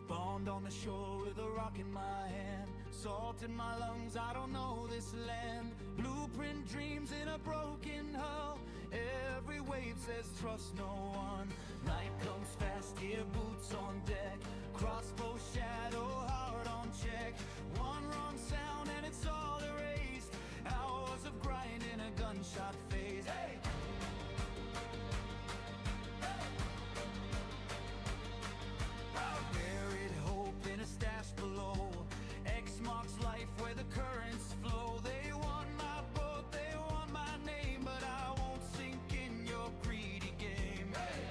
Spawned on the shore with a rock in my hand, salt in my lungs, I don't know this land. Blueprint dreams in a broken hull, every wave says trust no one. Night comes fast, here boots on deck, crossbow shadow, heart on check. One wrong sound and it's all erased, hours of grind in a gunshot phase. Hey! Buried hope in a stash below, X marks life where the currents flow. They want my boat, they want my name, but I won't sink in your greedy game. Hey!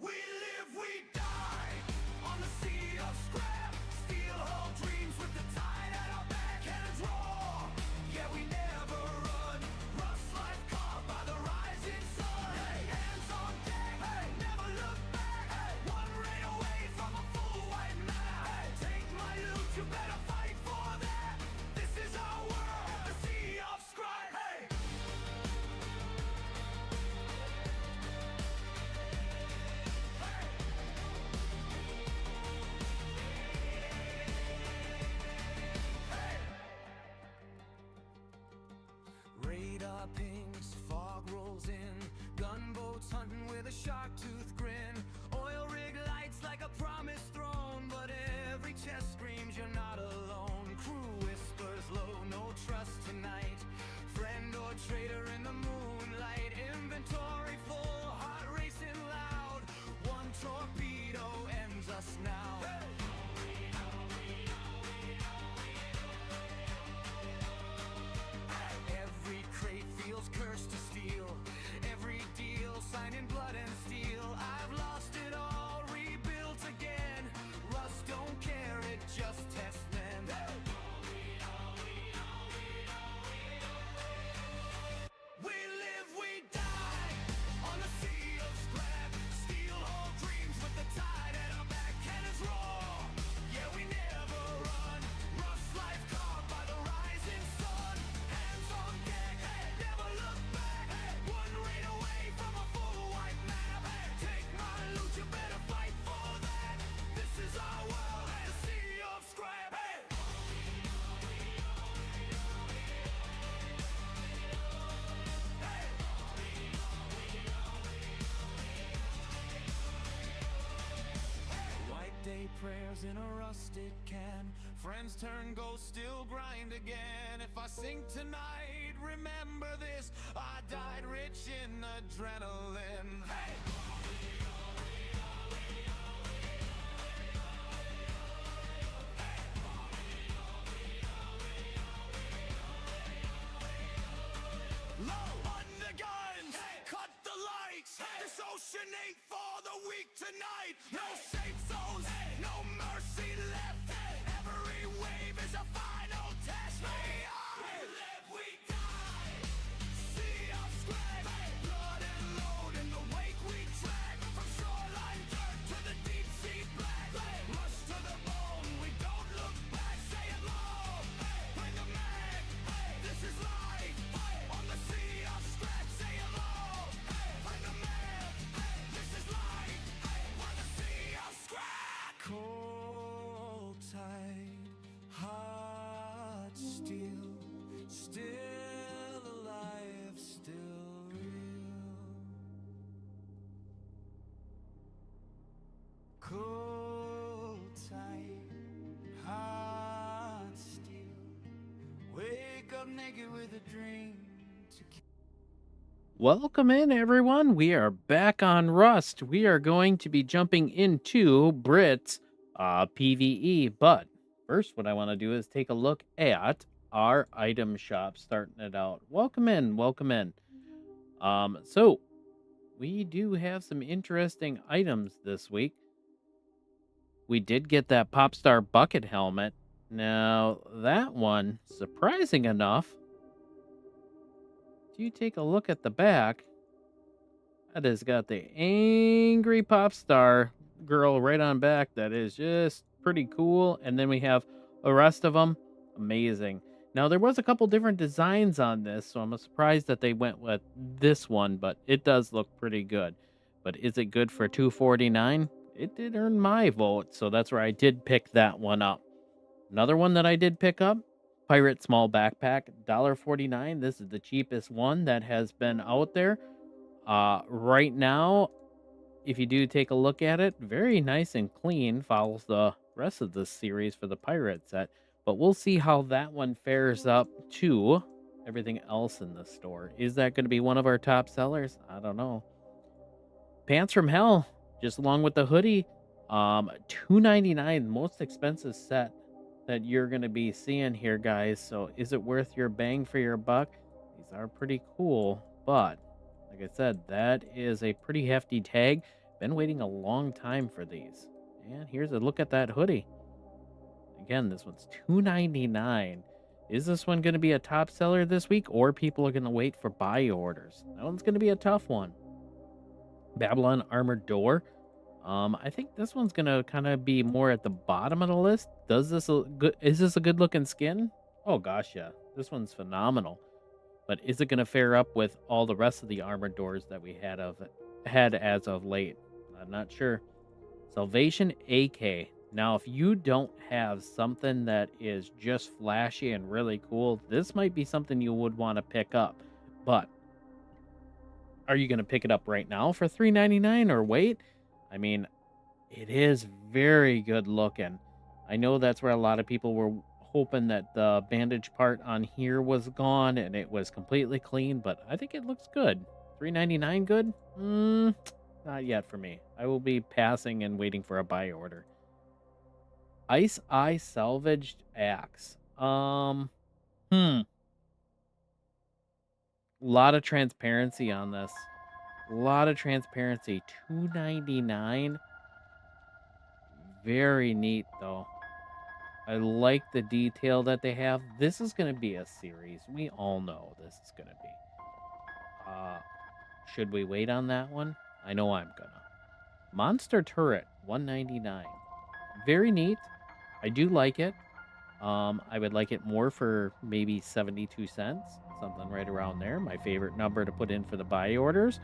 We live, we die on the sea of scrap, steel hull dreams with the tide at our back. Cannons roar, yeah, we never run, rust life caught by the rising sun. Hey, hands on deck, hey, never look back, hey, one rain away from a full white map. Hey, take my loot, you better fight for that. This is our world, the sea of scrap. Hey! Radar pings, fog rolls in, gunboats hunting with a shark tooth grin. Oil rig lights like a promised throne, but every chest screams you're not alone. Crew whispers low, no trust tonight, friend or traitor in the moonlight. Inventory full, heart racing loud, one torpedo ends us now. Every crate feels cursed to steal, every deal signed in blood and steel. I've lost it all, rebuilt again. Rust don't care, it just tests men. We live, we die on the sea of scrap, steel hull dreams with the tide at our back. Cannons roar, yeah, we never run, rust life caught by the rising sun. Hands on deck, hey, never look back, hey, one rain away from a full white map. Hey, take my loot, you better fight for that. This is our world, the sea of scrap. Hey! White day prayers in a rusted can, friends turn ghosts, still grind again. If I sink tonight, remember this, I died rich in adrenaline. Hey! Low on the guns, cut the lights. This ocean ain't for the weak tonight. No safe zones, no mercy left. Every wave is a final test. We live, we die. Sea of scrap, blood and load in the wake we drag. From shoreline dirt to the deep sea black. Rush to the bone, we don't look back. Say it low, bring the mag. This is life on the sea of scrap. Say it low, bring the mag. This is life on the sea of scrap. Cold, tight, hot steel, still alive, still real. Cold, tight, hot steel, wake up naked with a dream to kill. Welcome in, everyone. We are back on Rust. We are going to be jumping into Brit's PvE. But first, what I want to do is take a look at our item shop, starting it out. Welcome in, welcome in. So we do have some interesting items this week. We did get that Popstar bucket helmet. Now, that one, surprising enough, if you take a look at the back, that has got the angry pop star girl right on back. That is just pretty cool. And then we have the rest of them. Amazing. Now, there was a couple different designs on this, so I'm surprised that they went with this one, but it does look pretty good. But is it good for 249? It did earn my vote, so that's where I did pick that one up. Another one that I did pick up, Pirate Small Backpack, $1.49. This is the cheapest one that has been out there. Right now, if you do take a look at it, very nice and clean, follows the rest of the series for the pirate set. But we'll see how that one fares up to everything else in the store. Is that going to be one of our top sellers? I don't know. Pants from Hell, just along with the hoodie, $2.99, most expensive set that you're going to be seeing here, guys. So is it worth your bang for your buck? These are pretty cool, but like I said, that is a pretty hefty tag. Been waiting a long time for these. And here's a look at that hoodie. Again, this one's $2.99. Is this one going to be a top seller this week, or people are going to wait for buy orders? That one's going to be a tough one. Babylon Armored Door. I think this one's gonna kind of be more at the bottom of the list. Is this a good looking skin? Oh gosh, yeah. This one's phenomenal. But is it gonna fare up with all the rest of the armored doors that we had as of late? I'm not sure. Salvation AK. Now, if you don't have something that is just flashy and really cool, this might be something you would want to pick up. But are you going to pick it up right now for $3.99 or wait? I mean, it is very good looking. I know that's where a lot of people were hoping that the bandage part on here was gone and it was completely clean, but I think it looks good. $3.99 good? Not yet for me. I will be passing and waiting for a buy order. Ice Eye Salvaged Axe. A lot of transparency on this. A lot of transparency. $2.99. Very neat, though. I like the detail that they have. This is going to be a series. We all know this is going to be. Should we wait on that one? I know I'm going to. Monster Turret, $1.99. Very neat. I do like it. I would like it more for maybe 72 cents. Something right around there. My favorite number to put in for the buy orders.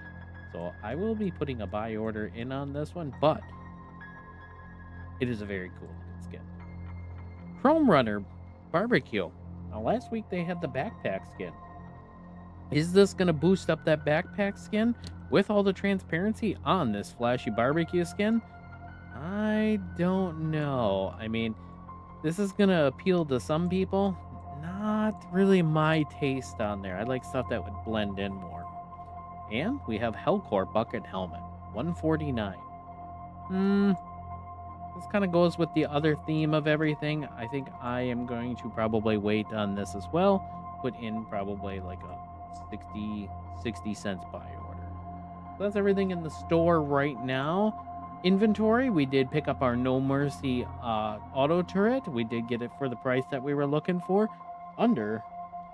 So I will be putting a buy order in on this one, but it is a very cool looking skin. Chrome Runner Barbecue. Now, last week they had the backpack skin. Is this going to boost up that backpack skin with all the transparency on this flashy barbecue skin? I don't know. I mean, this is going to appeal to some people. Not really my taste on there. I like stuff that would blend in more. And we have Hellcore Bucket Helmet, $149. This kind of goes with the other theme of everything. I think I am going to probably wait on this as well. Put in probably like a 60 cents buy order. So that's everything in the store right now. Inventory, we did pick up our No Mercy auto turret. We did get it for the price that we were looking for. Under,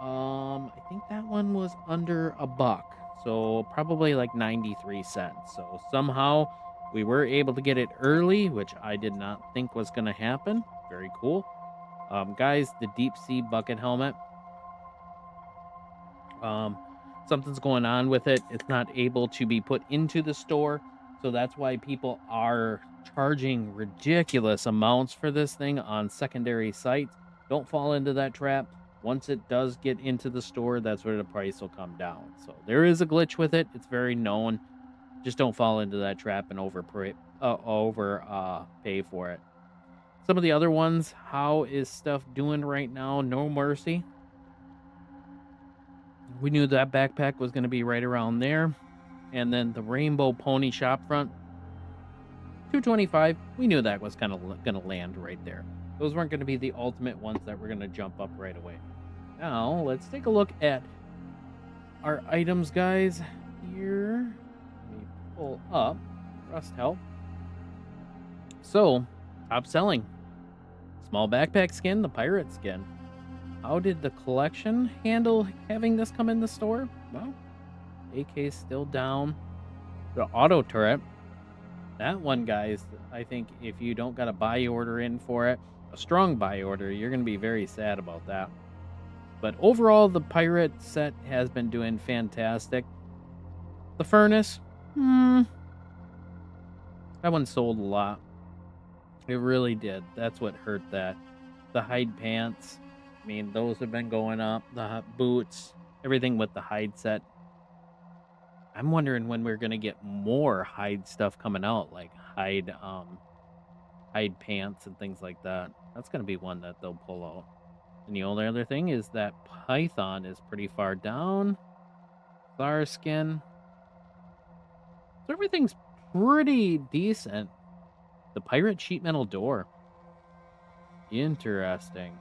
I think that one was under $1. So probably like 93 cents. So somehow we were able to get it early, which I did not think was going to happen. Very cool. Guys, the Deep Sea Bucket Helmet. Something's going on with it. It's not able to be put into the store. So that's why people are charging ridiculous amounts for this thing on secondary sites. Don't fall into that trap. Once it does get into the store, that's where the price will come down. So there is a glitch with it. It's very known. Just don't fall into that trap and overpay for it. Some of the other ones, how is stuff doing right now? No Mercy. We knew that backpack was going to be right around there. And then the Rainbow Pony Shopfront, $2.25. We knew that was kind of going to land right there. Those weren't going to be the ultimate ones that were going to jump up right away. Now, let's take a look at our items, guys. Here, let me pull up Rust Help. So, top selling. Small backpack skin, the pirate skin. How did the collection handle having this come in the store? Well, AK's still down. The auto turret. That one, guys, I think if you don't got a buy order in for it, a strong buy order, you're going to be very sad about that. But overall, the pirate set has been doing fantastic. The furnace, That one sold a lot. It really did. That's what hurt that. The hide pants, I mean, those have been going up. The boots, everything with the hide set. I'm wondering when we're gonna get more hide stuff coming out, like hide pants and things like that. That's gonna be one that they'll pull out. And the only other thing is that Python is pretty far down. Star skin. So everything's pretty decent. The pirate sheet metal door. Interesting.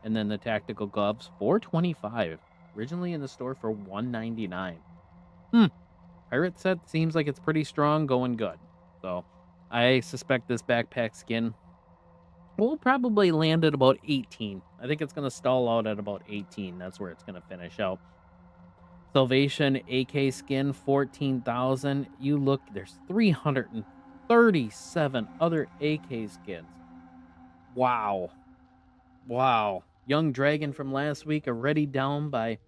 And then the tactical gloves, 425. Originally in the store for 199. Pirate set seems like it's pretty strong, going good. So I suspect this backpack skin will probably land at about 18. I think it's going to stall out at about 18. That's where it's going to finish out. Salvation AK skin, 14,000. You look, there's 337 other AK skins. Wow. Wow. Young Dragon from last week already down by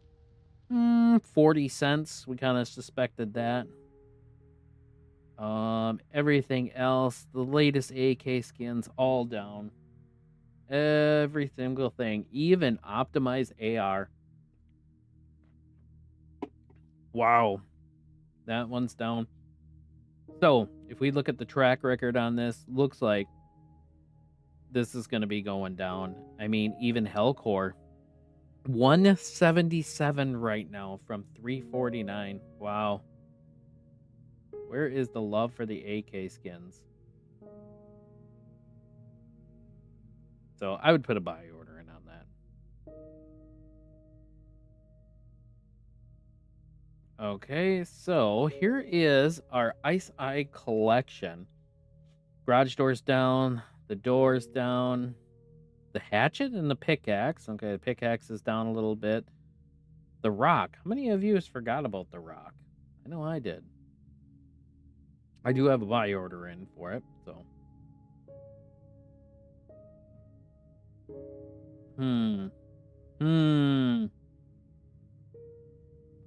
40 cents. We kind of suspected that. Everything else, the latest AK skins, all down. Every single thing, even optimized AR. Wow, that one's down. So, if we look at the track record on this, looks like this is going to be going down. I mean, even Hellcore, 177 right now from 349. Wow. Where is the love for the AK skins? So I would put a buy order in on that. Okay, so here is our Ice Eye collection. Garage doors down, the doors down, the hatchet and the pickaxe. Okay, the pickaxe is down a little bit. The rock. How many of you has forgot about the rock? I know I did. I do have a buy order in for it, so.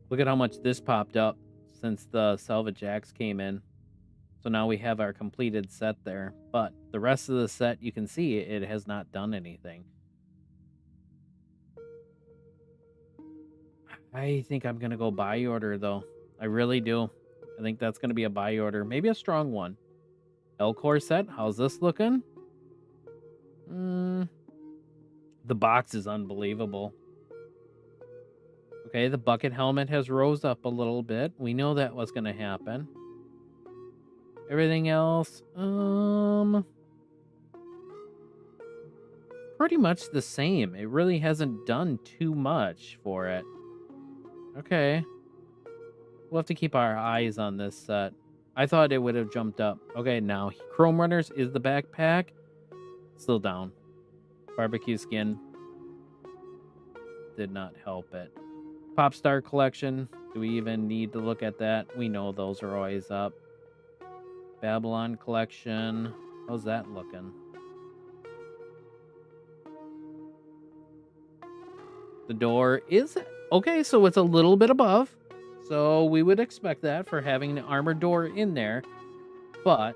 Look at how much this popped up since the salvage axe came in. So now we have our completed set there. But the rest of the set, you can see it has not done anything. I think I'm going to go buy order, though. I really do. I think that's going to be a buy order. Maybe a strong one. Hellcore set, how's this looking? The box is unbelievable. Okay, the bucket helmet has rose up a little bit. We know that was going to happen. Everything else, pretty much the same. It really hasn't done too much for it. Okay. We'll have to keep our eyes on this set. I thought it would have jumped up. Okay, now Chrome Runners is the backpack. Still down. Barbecue skin. Did not help it. Popstar collection. Do we even need to look at that? We know those are always up. Babylon collection. How's that looking? The door is okay, so it's a little bit above. So we would expect that for having the armored door in there. But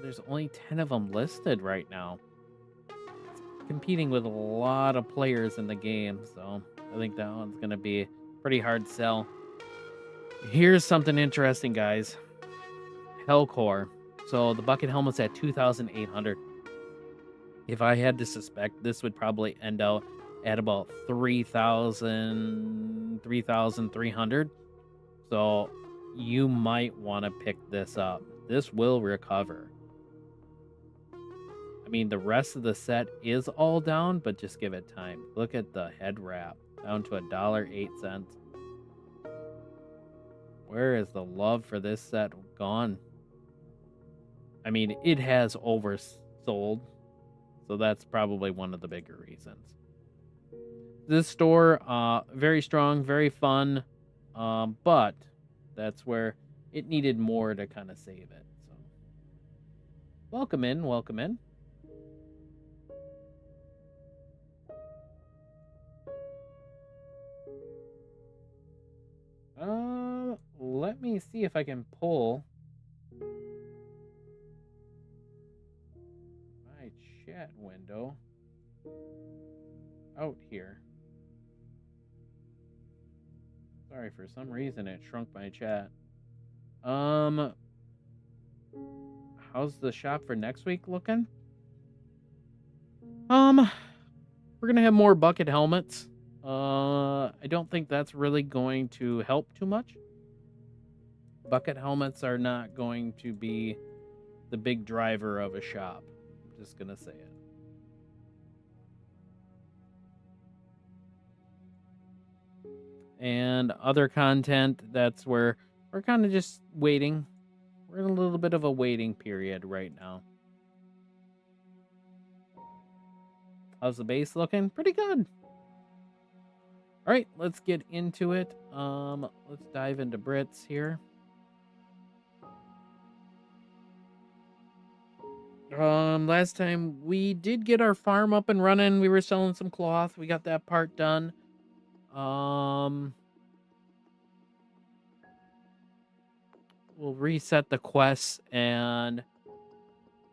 there's only 10 of them listed right now. It's competing with a lot of players in the game, so I think that one's going to be a pretty hard sell. Here's something interesting, guys. Hellcore. So the bucket helmet's at 2,800. If I had to suspect, this would probably end out at about 3,000, 3,300. So you might want to pick this up. This will recover. I mean, the rest of the set is all down, but just give it time. Look at the head wrap, down to $1.08. Where is the love for this set gone? I mean, it has oversold, so that's probably one of the bigger reasons. This store, very strong, very fun, but that's where it needed more to kind of save it. So, welcome in, welcome in. me see if I can pull my chat window out here. Sorry, for some reason it shrunk my chat. How's the shop for next week looking? We're gonna have more bucket helmets. I don't think that's really going to help too much. Bucket helmets are not going to be the big driver of a shop. I'm just gonna say it. And other content, that's where we're kind of just waiting. We're in a little bit of a waiting period right now. How's the base looking? Pretty good. All right, let's get into it. Let's dive into Brits here. Last time we did get our farm up and running. We were selling some cloth. We got that part done. We'll reset the quests, and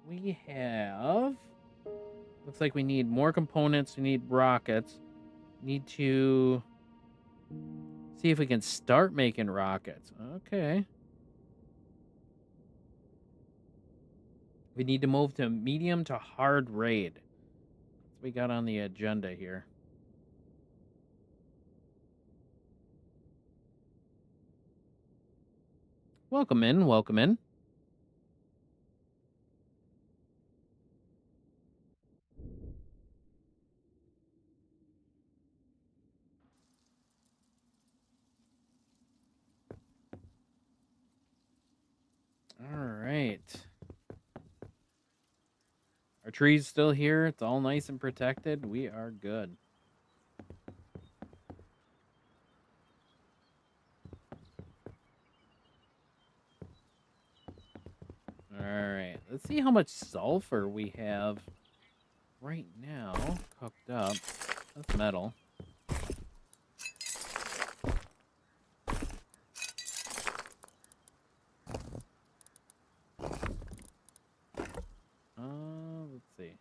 we have, looks like we need more components. We need rockets. Need to see if we can start making rockets. Okay. We need to move to medium to hard raid. That's what we got on the agenda here. Welcome in, welcome in. All right. Our tree's still here. It's all nice and protected. We are good. All right. Let's see how much sulfur we have right now cooked up. That's metal. Let's see.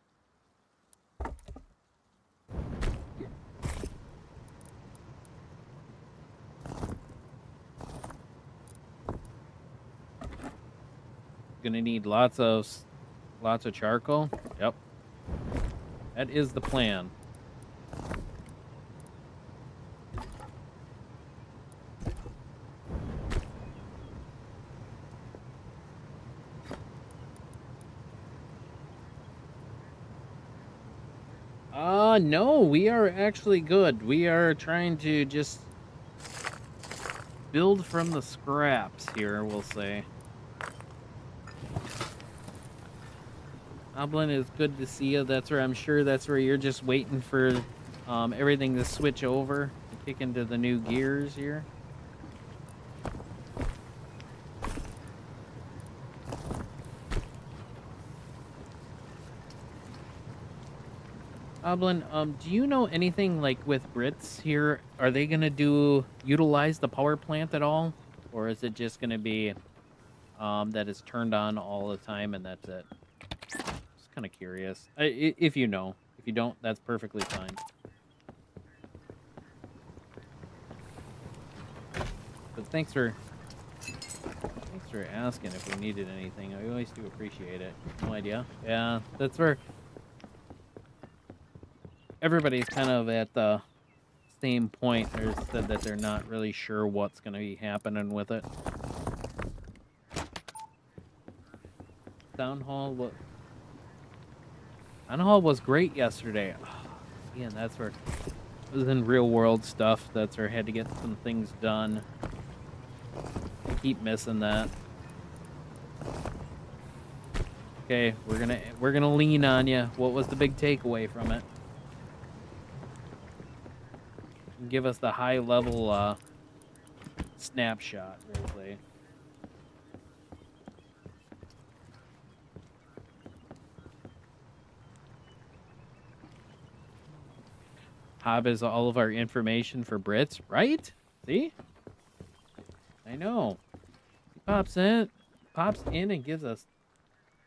Gonna need lots of charcoal. Yep. That is the plan. No, we are actually good. We are trying to just build from the scraps here, we'll say. Oblin, is good to see you. That's where I'm sure that's where you're just waiting for everything to switch over, to kick into the new gears here. Oblin, do you know anything like with Brits here? Are they gonna utilize the power plant at all, or is it just gonna be that it's turned on all the time and that's it? Just kind of curious. If you know, if you don't, that's perfectly fine. But thanks for asking if we needed anything. I always do appreciate it. No idea. Yeah, that's where everybody's kind of at the same point. They said that they're not really sure what's going to be happening with it. Town Hall was great yesterday. Oh, man, that's where it was in real world stuff. That's where I had to get some things done. I keep missing that. Okay, we're gonna lean on you. What was the big takeaway from it? Give us the high level snapshot, really. Hob is all of our information for Brits, right? See? I know. Pops in and gives us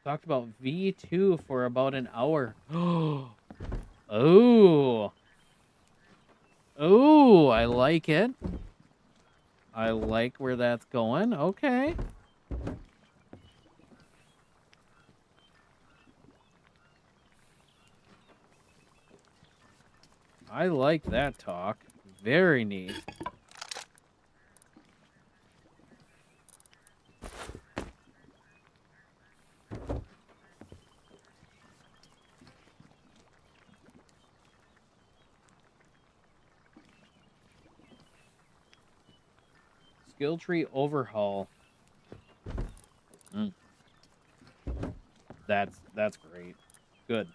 talked about V2 for about an hour. Oh. Oh, I like it. I like where that's going. Okay. I like that talk. Very neat. Skill tree overhaul. Mm. That's great. Good.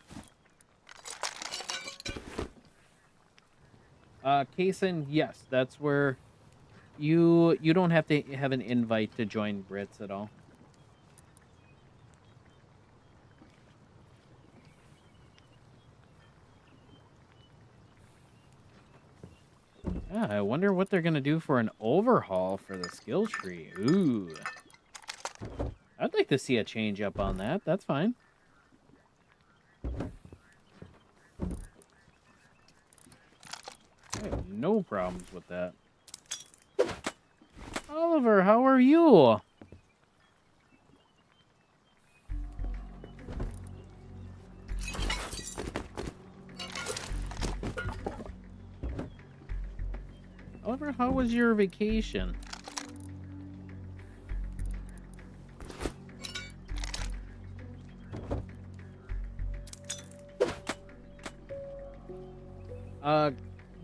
Kaysen, yes, that's where you don't have to have an invite to join Brits at all. Yeah, I wonder what they're gonna do for an overhaul for the skill tree. Ooh. I'd like to see a change up on that. That's fine. I have no problems with that. Oliver, how are you? Oliver, how was your vacation?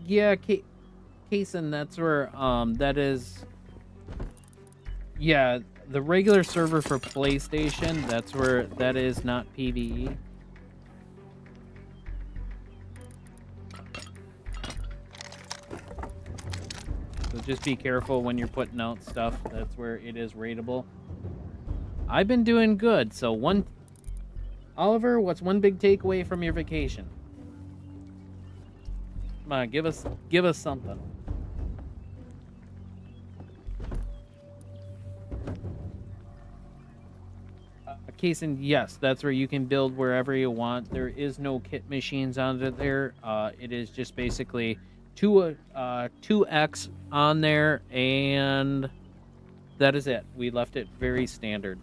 Yeah, Kaysen, that's where, that is... Yeah, the regular server for PlayStation, that's where, that is not PvE. So just be careful when you're putting out stuff. That's where it is rateable. I've been doing good. So Oliver, what's one big takeaway from your vacation? Come on, give us something. Kaysen, yes, that's where you can build wherever you want. There is no kit machines on there. It is just basically 2x on there, and that is it. We left it very standard.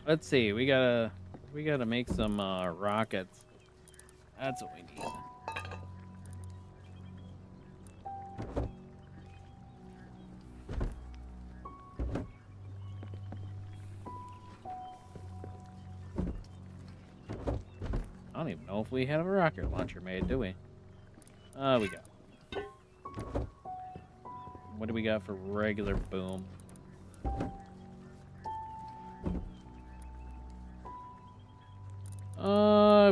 Let's see. We gotta make some rockets. That's what we need. I don't even know if we had a rocket launcher made, do we? We got. What do we got for regular boom?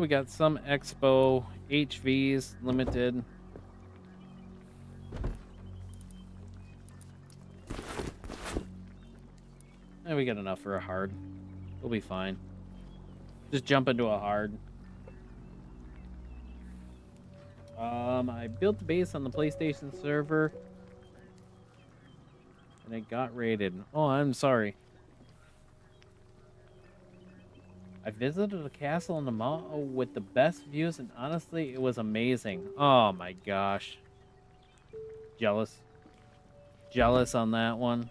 We got some Expo HVs limited. And we got enough for a hard. We'll be fine. Just jump into a hard. I built the base on the PlayStation server, and it got raided. Oh, I'm sorry. I visited a castle in the mountain with the best views, and honestly, it was amazing. Oh my gosh. Jealous. Jealous on that one.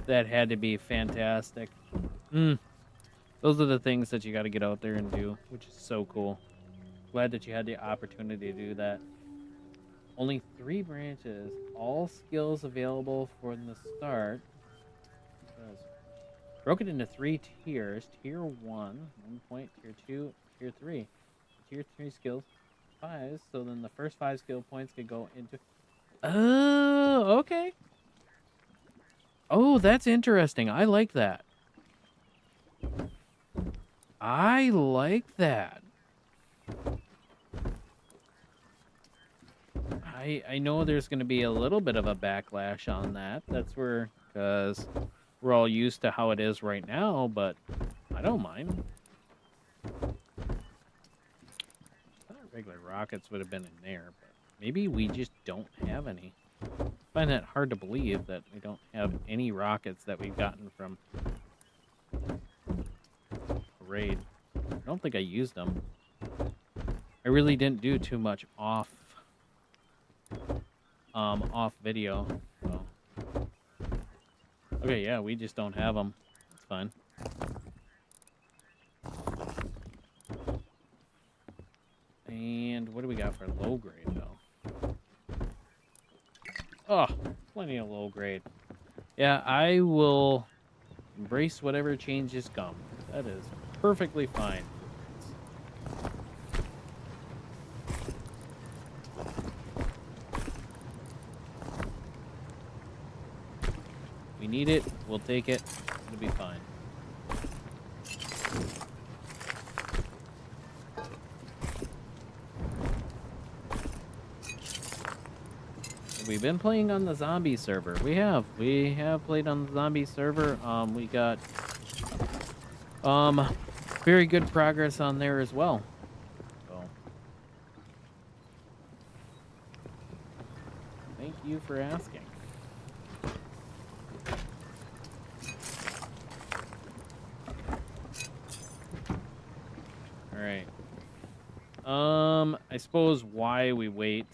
That had to be fantastic. Those are the things that you got to get out there and do, which is so cool. Glad that you had the opportunity to do that. Only 3 branches. All skills available from the start. Broke it into 3 tiers. Tier 1, 1 point. Tier 2, Tier 3. Tier 3 skills, 5. So then the first 5 skill points could go into... Oh, okay. Oh, that's interesting. I like that. I like that. I know there's going to be a little bit of a backlash on that. That's where, because we're all used to how it is right now, but I don't mind. regular rockets would have been in there, but maybe we just don't have any. I find that hard to believe that we don't have any rockets that we've gotten from a raid. I don't think I used them. I really didn't do too much off video. So. Okay, yeah, we just don't have them. That's fine. And what do we got for low grade, though? Oh, plenty of low grade. Yeah, I will embrace whatever changes come. That is perfectly fine. We need it, we'll take it, it'll be fine. We've been playing on the zombie server. We have played on the zombie server. We got very good progress on there as well. So thank you for asking. All right. I suppose why we wait.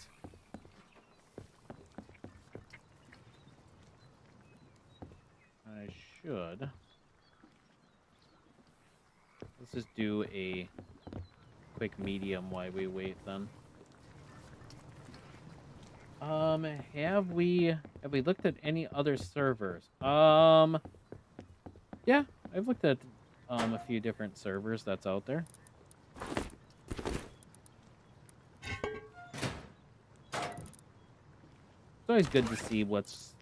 I should. Let's just do a quick medium while we wait then. Have we looked at any other servers? Yeah, I've looked at a few different servers that's out there. It's always good to see what's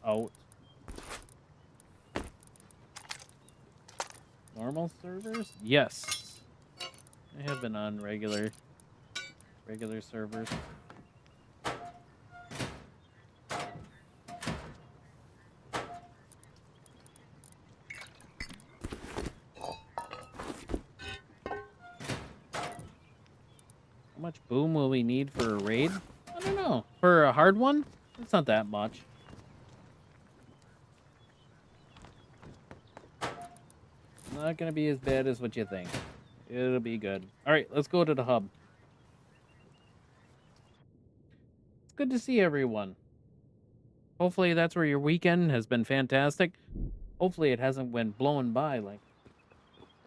out. Normal servers? Yes. I have been on regular servers. How much boom will we need for a raid? I don't know. For a hard one? It's not that much. Not gonna be as bad as what you think. It'll be good. Alright, let's go to the hub. It's good to see everyone. Hopefully that's where your weekend has been fantastic. Hopefully it hasn't went blowing by like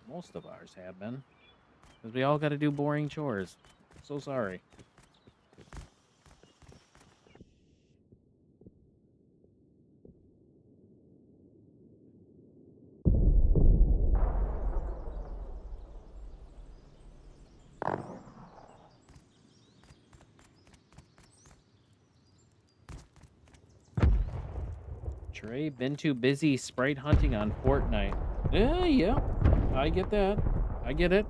most of ours have been. Because we all gotta do boring chores. So sorry. Trey, been too busy sprite hunting on Fortnite. Yeah, I get that. I get it.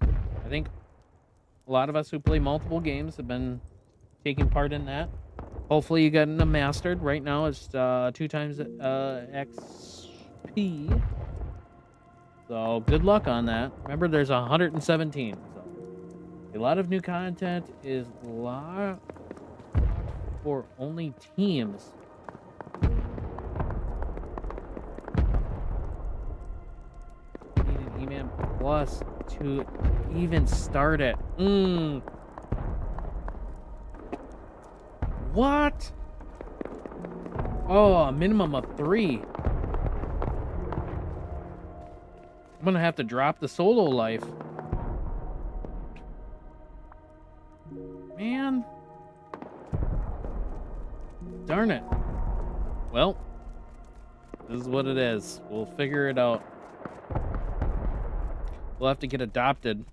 I think a lot of us who play multiple games have been taking part in that. Hopefully you got them mastered. Right now it's 2 times XP. So good luck on that. Remember, there's 117. So a lot of new content is locked for only teams. Need an E-Man Plus to even start it. What? Oh, a minimum of 3. I'm gonna have to drop the solo life. Man. Darn it. Well, this is what it is. We'll figure it out. We'll have to get adopted.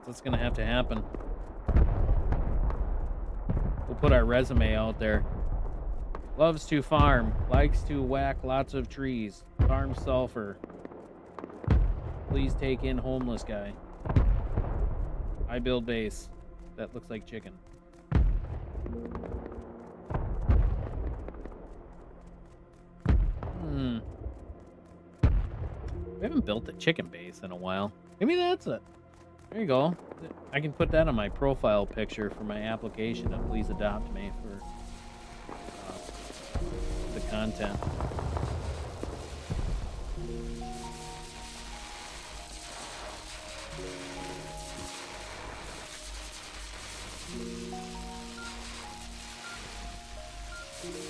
That's gonna have to happen. We'll put our resume out there. Loves to farm. Likes to whack lots of trees. Farm sulfur. Please take in homeless guy. I build base. That looks like chicken. We haven't built a chicken base in a while. Maybe that's it. There you go. I can put that on my profile picture for my application of Please Adopt Me for the content.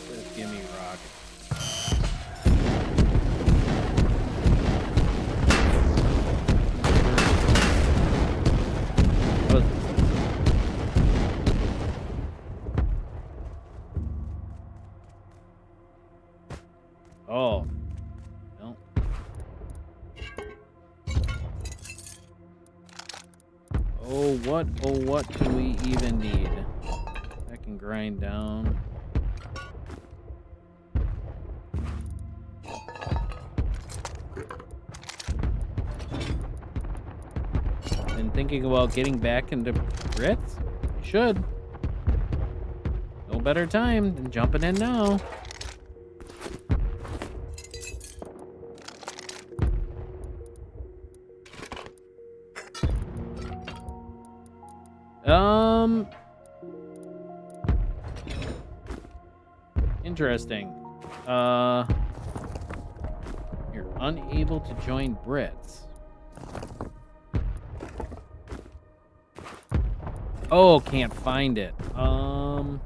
Just give me rock. Oh, no. Oh, what do we even need? I can grind down. And thinking about getting back into Brits? You should. No better time than jumping in now. Interesting. You're unable to join Brits. Oh, can't find it. I'd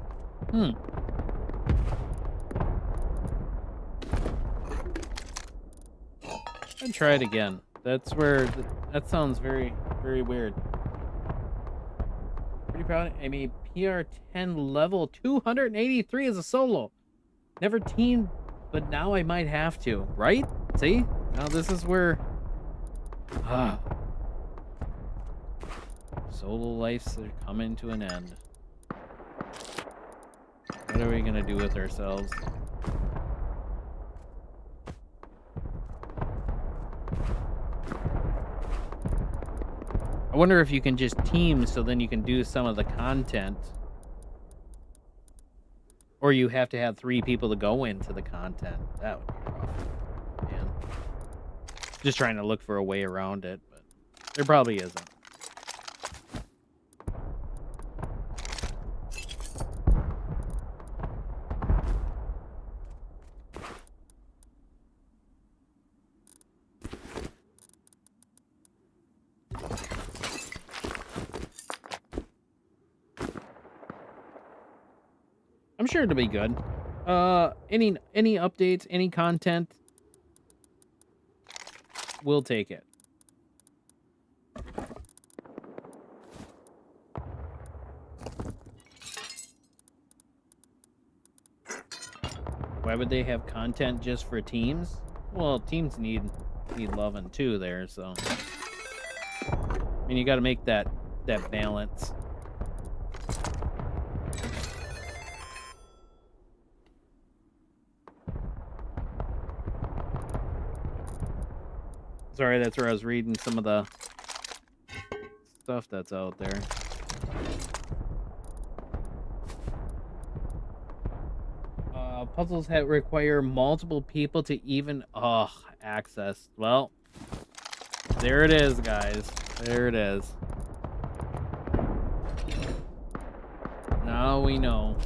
try it again. That's where that sounds very, very weird. Pretty proud. I mean, PR10 level 283 as a solo. Never teamed, but now I might have to, right? See? Now this is where solo lives are coming to an end. What are we gonna do with ourselves? I wonder if you can just team so then you can do some of the content. Or you have to have 3 people to go into the content. That would be rough. Man. Just trying to look for a way around it, but there probably isn't. I'm sure it'll be good. Any updates, any content, we'll take it. Why would they have content just for teams? Well, teams need loving too there, so I mean you got to make that balance. Sorry, that's where I was reading some of the stuff that's out there. Puzzles that require multiple people to even access. Well, there it is, guys. There it is. Now we know.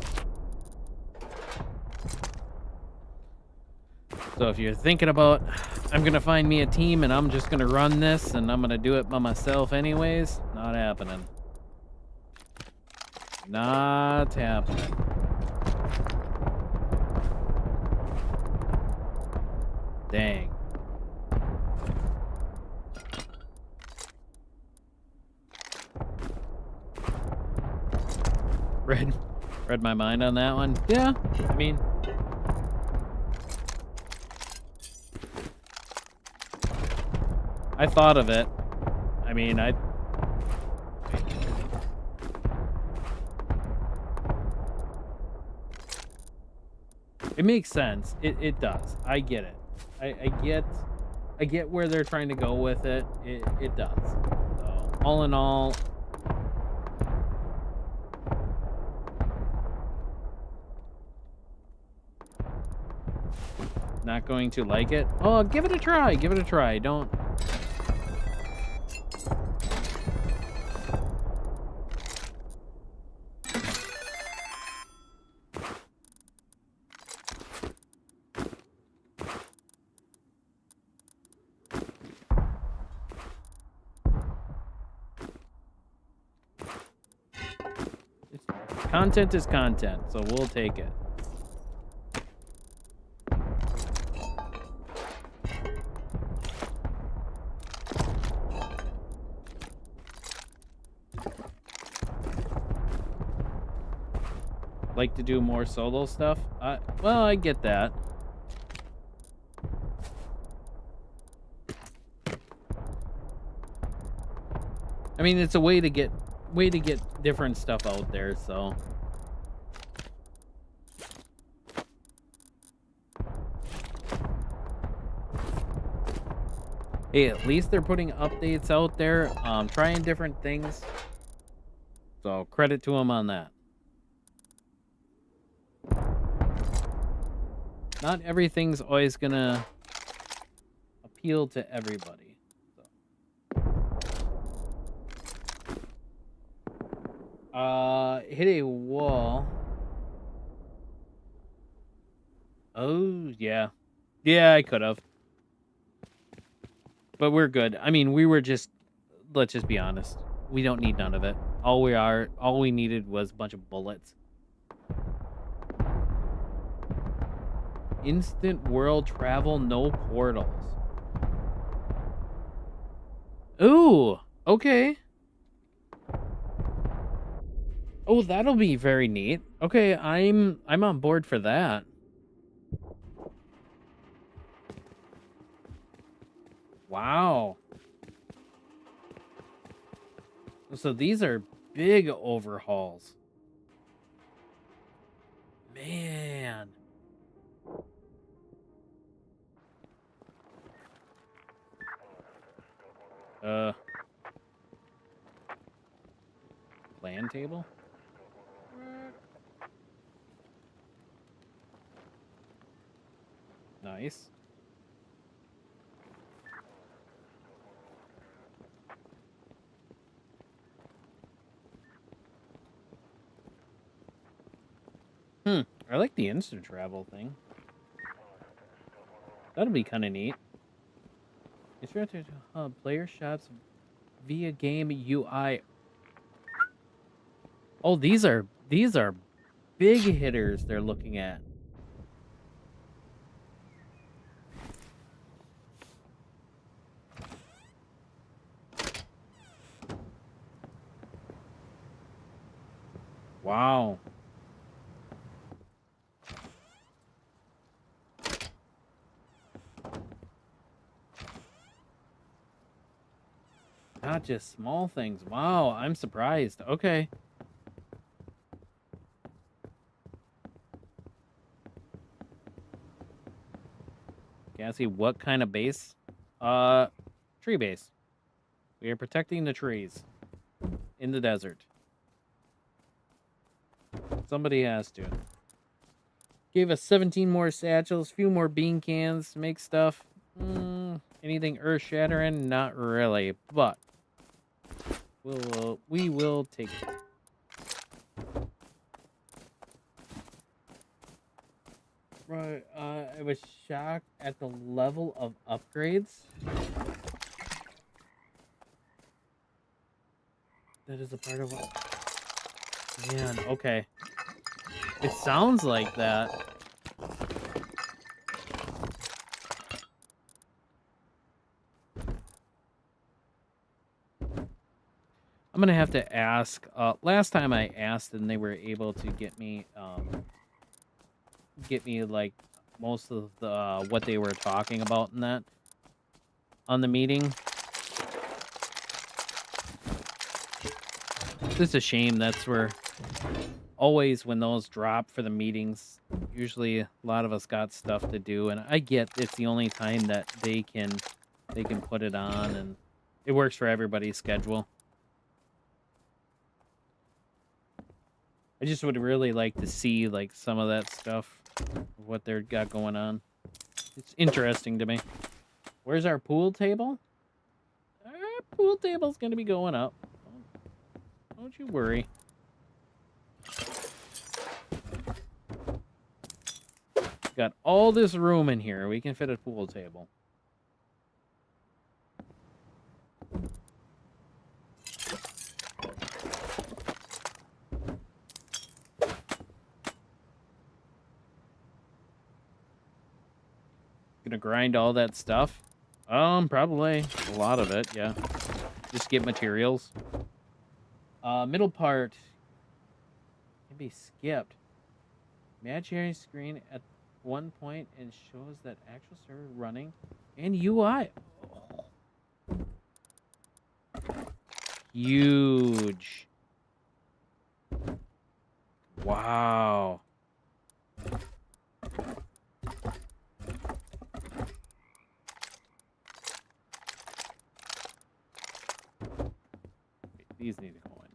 So if you're thinking about, I'm gonna find me a team and I'm just gonna run this and I'm gonna do it by myself anyways, not happening. Not happening. Dang. Read my mind on that one. Yeah, I mean, I thought of it. I mean, it makes sense. It does. I get it. I get where they're trying to go with it. It does. So, all in all, not going to like it. Oh, give it a try. Give it a try. Don't. Content is content, so we'll take it. Like to do more solo stuff? Well, I get that. I mean, it's a way to get different stuff out there, so. Hey, at least they're putting updates out there, trying different things. So, credit to them on that. Not everything's always gonna appeal to everybody. So. Hit a wall. Oh, yeah. Yeah, I could have. But we're good. I mean, let's just be honest. We don't need none of it. All we needed was a bunch of bullets. Instant world travel, no portals. Ooh, okay. Oh, that'll be very neat. Okay, I'm on board for that. Wow. So these are big overhauls. Man. Plan table? Nice. I like the instant travel thing. That'll be kind of neat. It's right to player shops via game UI. Oh, these are big hitters they're looking at. Wow. Not just small things. Wow, I'm surprised. Okay. Can I see what kind of base? Tree base. We are protecting the trees in the desert. Somebody has to. Gave us 17 more satchels, few more bean cans to make stuff. Anything earth-shattering? Not really, but we will take it. Right, I was shocked at the level of upgrades. That is a part of what... Man, okay. It sounds like that. I'm gonna have to ask. Last time I asked, and they were able to get me like most of the what they were talking about in that on the meeting. It's just a shame. That's where always when those drop for the meetings, usually a lot of us got stuff to do, and I get it's the only time that they can put it on, and it works for everybody's schedule. I just would really like to see like some of that stuff, what they've got going on. It's interesting to me. Where's our pool table? Our pool table's gonna be going up. Don't you worry. Got all this room in here. We can fit a pool table. Gonna grind all that stuff. Probably a lot of it. Yeah, just get materials. Middle part can be skipped. Imaginary screen at one point and shows that actual server running and UI. Huge. Wow. These need to go in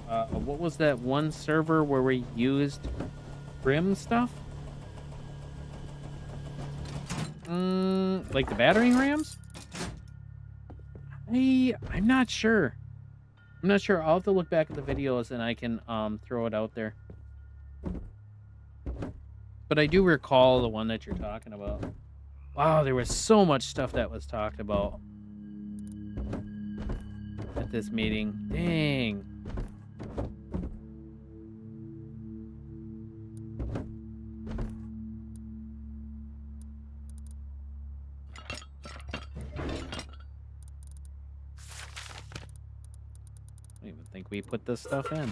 now. What was that one server where we used Brim stuff? Like the battering rams? I'm not sure. I'm not sure. I'll have to look back at the videos and I can throw it out there. But I do recall the one that you're talking about. Wow, there was so much stuff that was talked about at this meeting. Dang. I don't even think we put this stuff in.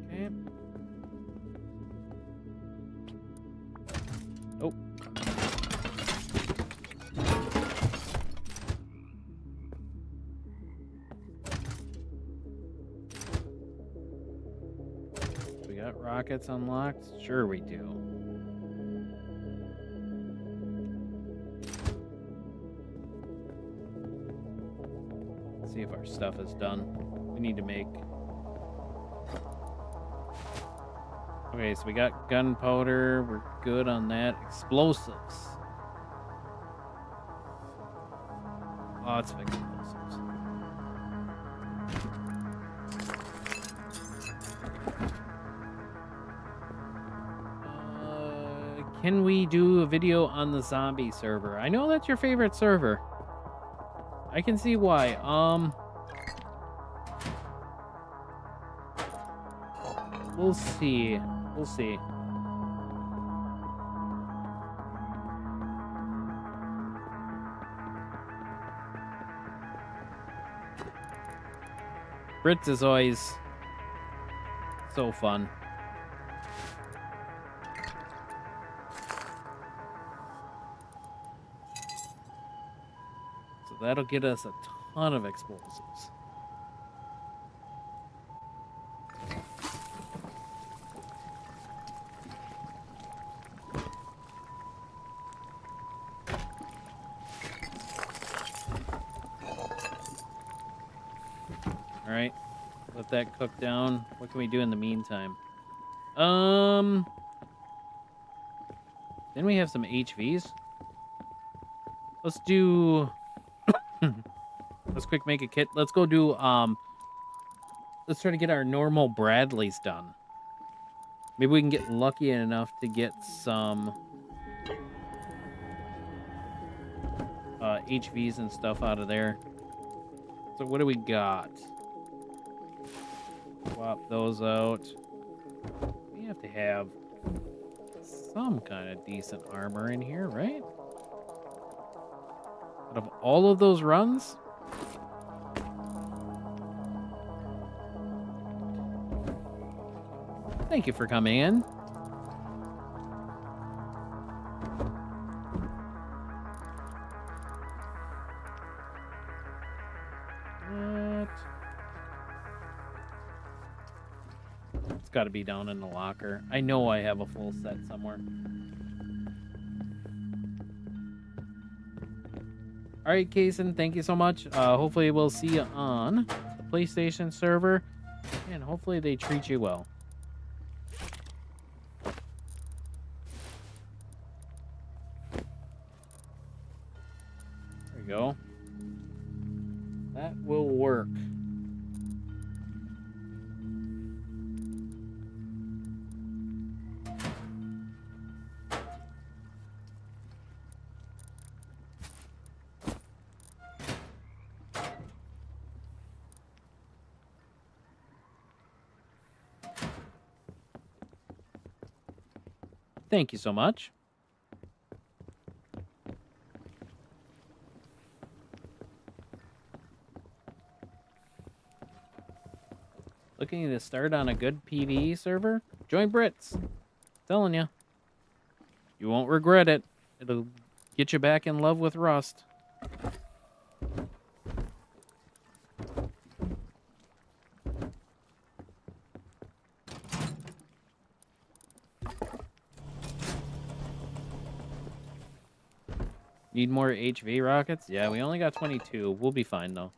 Okay. Oh. We got rockets unlocked? Sure we do. See if our stuff is done. We need to make... Okay, so we got gunpowder. We're good on that. Explosives. Lots of explosives. Can we do a video on the zombie server? I know that's your favorite server. I can see why. We'll see. We'll see. Brit is always so fun. So that'll get us a ton of explosives. All right, let that cook down. What can we do in the meantime? Then we have some HVs. Let's do... Let's quick make a kit. Let's go do, let's try to get our normal Bradleys done. Maybe we can get lucky enough to get some HVs and stuff out of there. So what do we got? Swap those out. We have to have some kind of decent armor in here, right? Out of all of those runs? Thank you for coming in. What? It's got to be down in the locker. I know I have a full set somewhere. All right, Kaysen, thank you so much. Hopefully we'll see you on the PlayStation server, and hopefully they treat you well. There we go. That will work. Thank you so much. Looking to start on a good PvE server? Join Brits. Telling you. You won't regret it. It'll get you back in love with Rust. Need more HV rockets? Yeah, we only got 22. We'll be fine, though.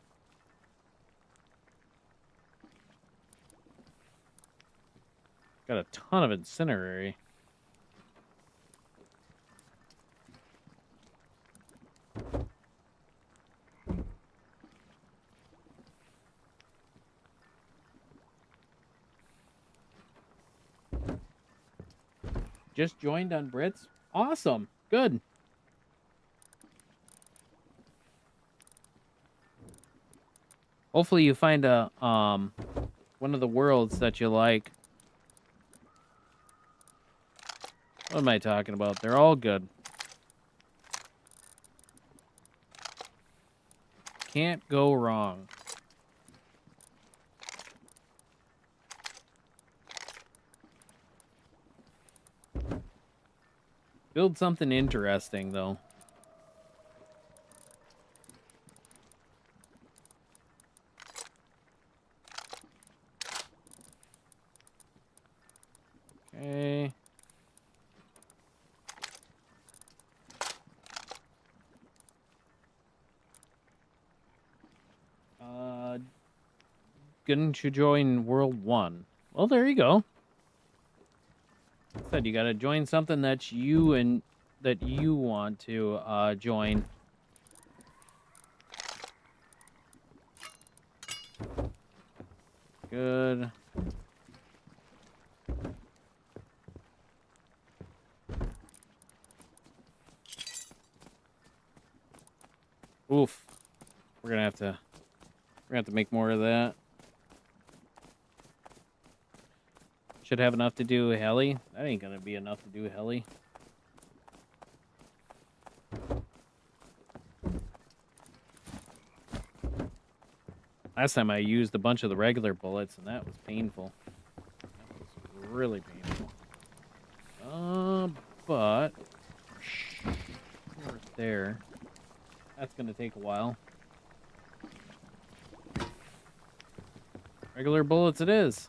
Got a ton of incinerary. Just joined on Brits? Awesome. Good. Hopefully you find a one of the worlds that you like. What am I talking about? They're all good. Can't go wrong. Build something interesting, though. Okay. Going to join World 1. Well, there you go. Said you gotta join something that you want to join. Good. Oof. We're gonna have to make more of that. Should have enough to do heli. That ain't gonna be enough to do heli. Last time I used a bunch of the regular bullets, and that was painful. That was really painful. But right there. That's gonna take a while. Regular bullets it is.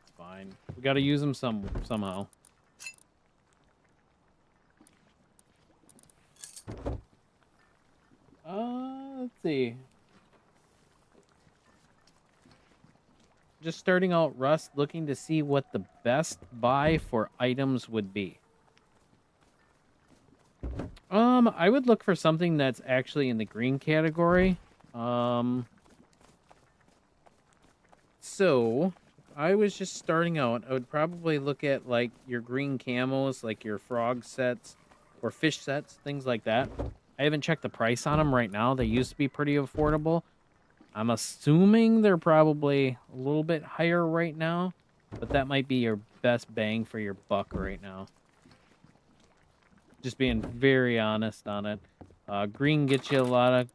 It's fine. We gotta use them somehow. Let's see. Just starting out Rust, looking to see what the best buy for items would be. I would look for something that's actually in the green category. So I was just starting out. I would probably look at like your green camos, like your frog sets or fish sets, things like that. I haven't checked the price on them right now. They used to be pretty affordable. I'm assuming they're probably a little bit higher right now, but that might be your best bang for your buck right now. Just being very honest on it. Green gets you a lot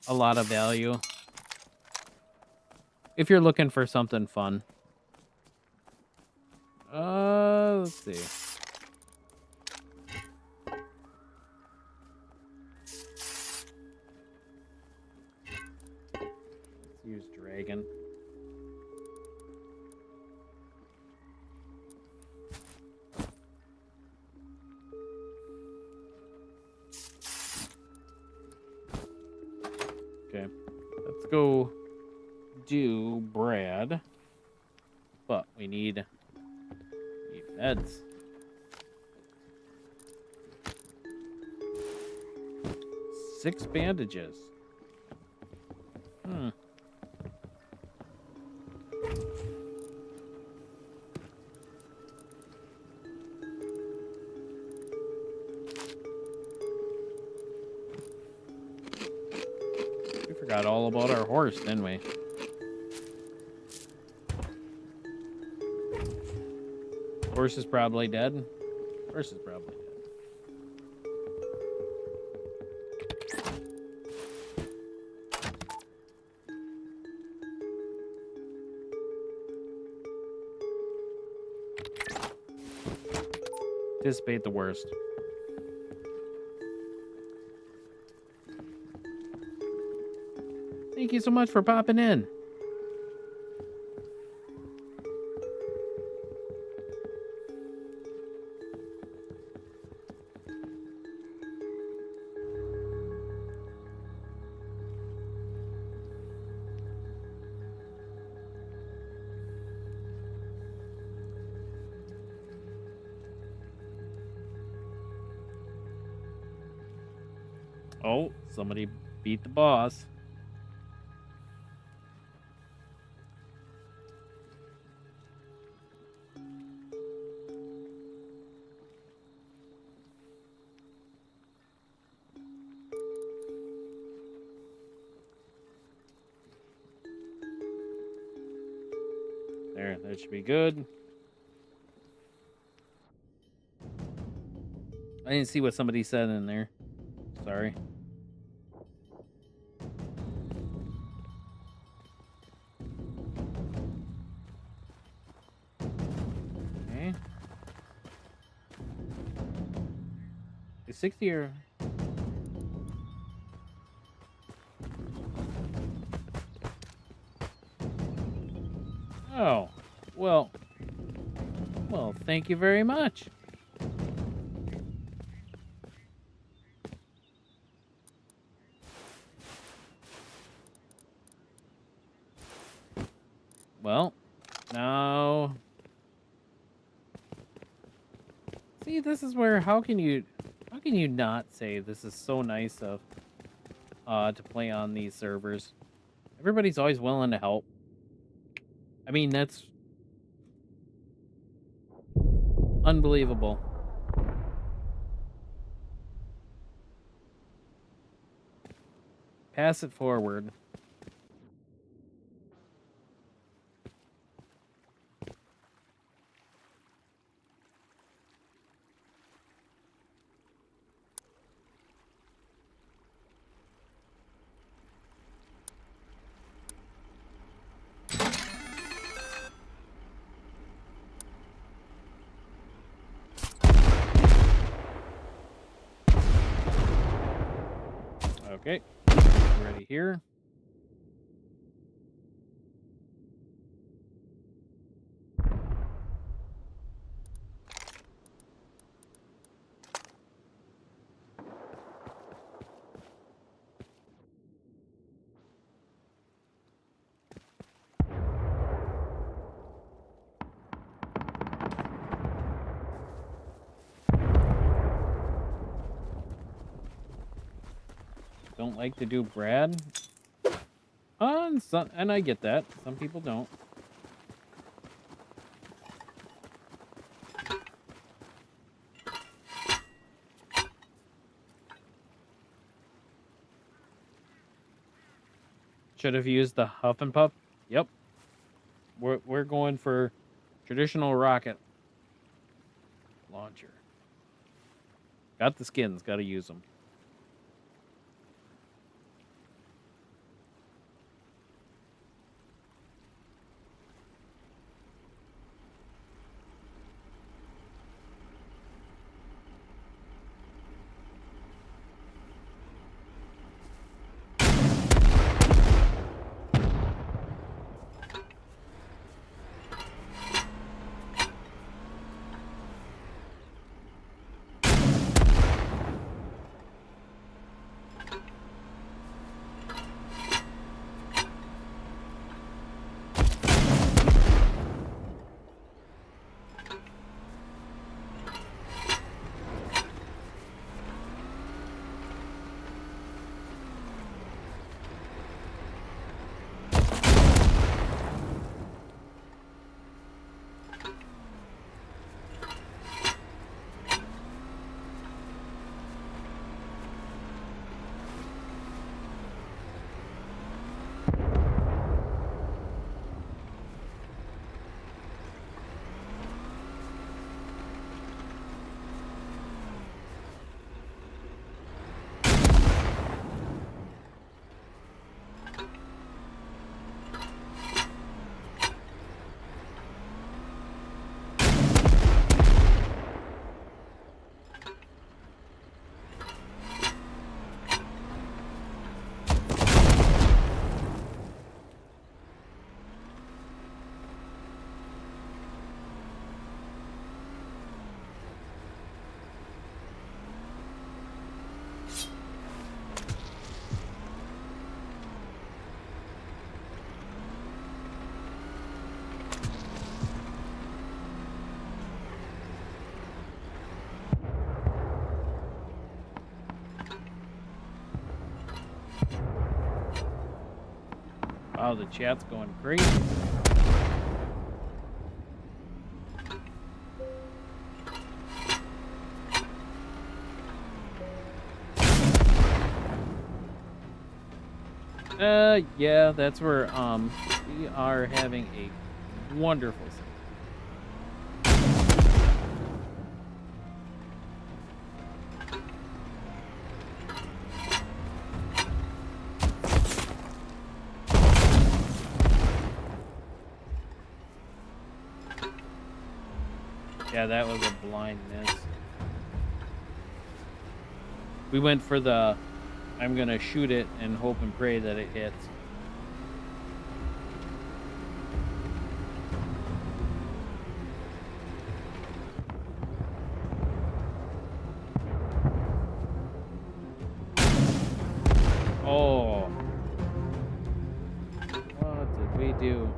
of value if you're looking for something fun. Let's see. Let's use dragon. Okay, let's go do Brad, but we need meds. Six bandages. We forgot all about our horse, didn't we? Horse is probably dead. Horse is probably dead. Anticipate the worst. Thank you so much for popping in. Oh, somebody beat the boss. There, that should be good. I didn't see what somebody said in there. Sorry. Okay. Is 60 or... Oh, well, thank you very much. Well, now, see, this is where, how can you not say this is so nice of, to play on these servers? Everybody's always willing to help. I mean, that's unbelievable. Pass it forward. Okay, ready here. Don't like to do Brad. And I get that. Some people don't. Should have used the Huff and Puff. Yep. We're going for traditional rocket launcher. Got the skins. Got to use them. Wow, the chat's going crazy. Yeah, that's where we are having a wonderful Yeah, that was a blind miss. We went for the I'm gonna shoot it and hope and pray that it hits. Oh. What did we do?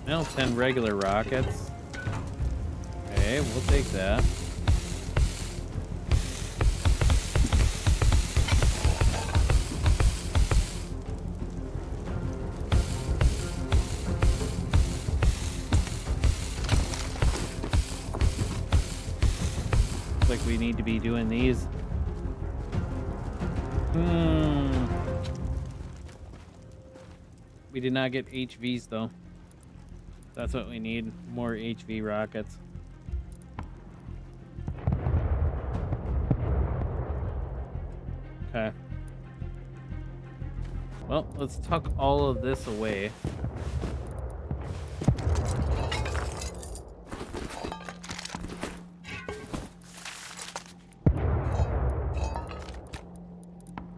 Now 10 regular rockets. Okay, we'll take that. Looks like we need to be doing these. We did not get HVs though. That's what we need. More HV rockets. Okay. Well, let's tuck all of this away.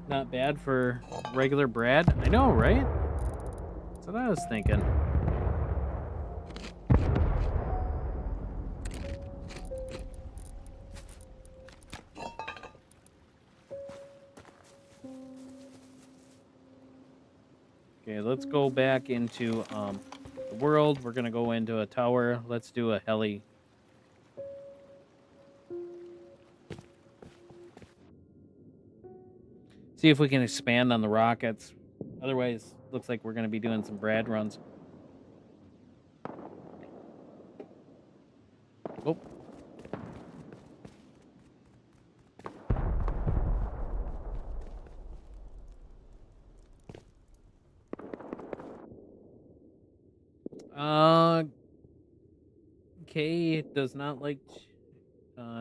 Not bad for regular Brad. I know, right? That's what I was thinking. Okay, let's go back into the world. We're gonna go into a tower. Let's do a heli. See if we can expand on the rockets. Otherwise, looks like we're gonna be doing some Brad runs. Oh. Kay does not like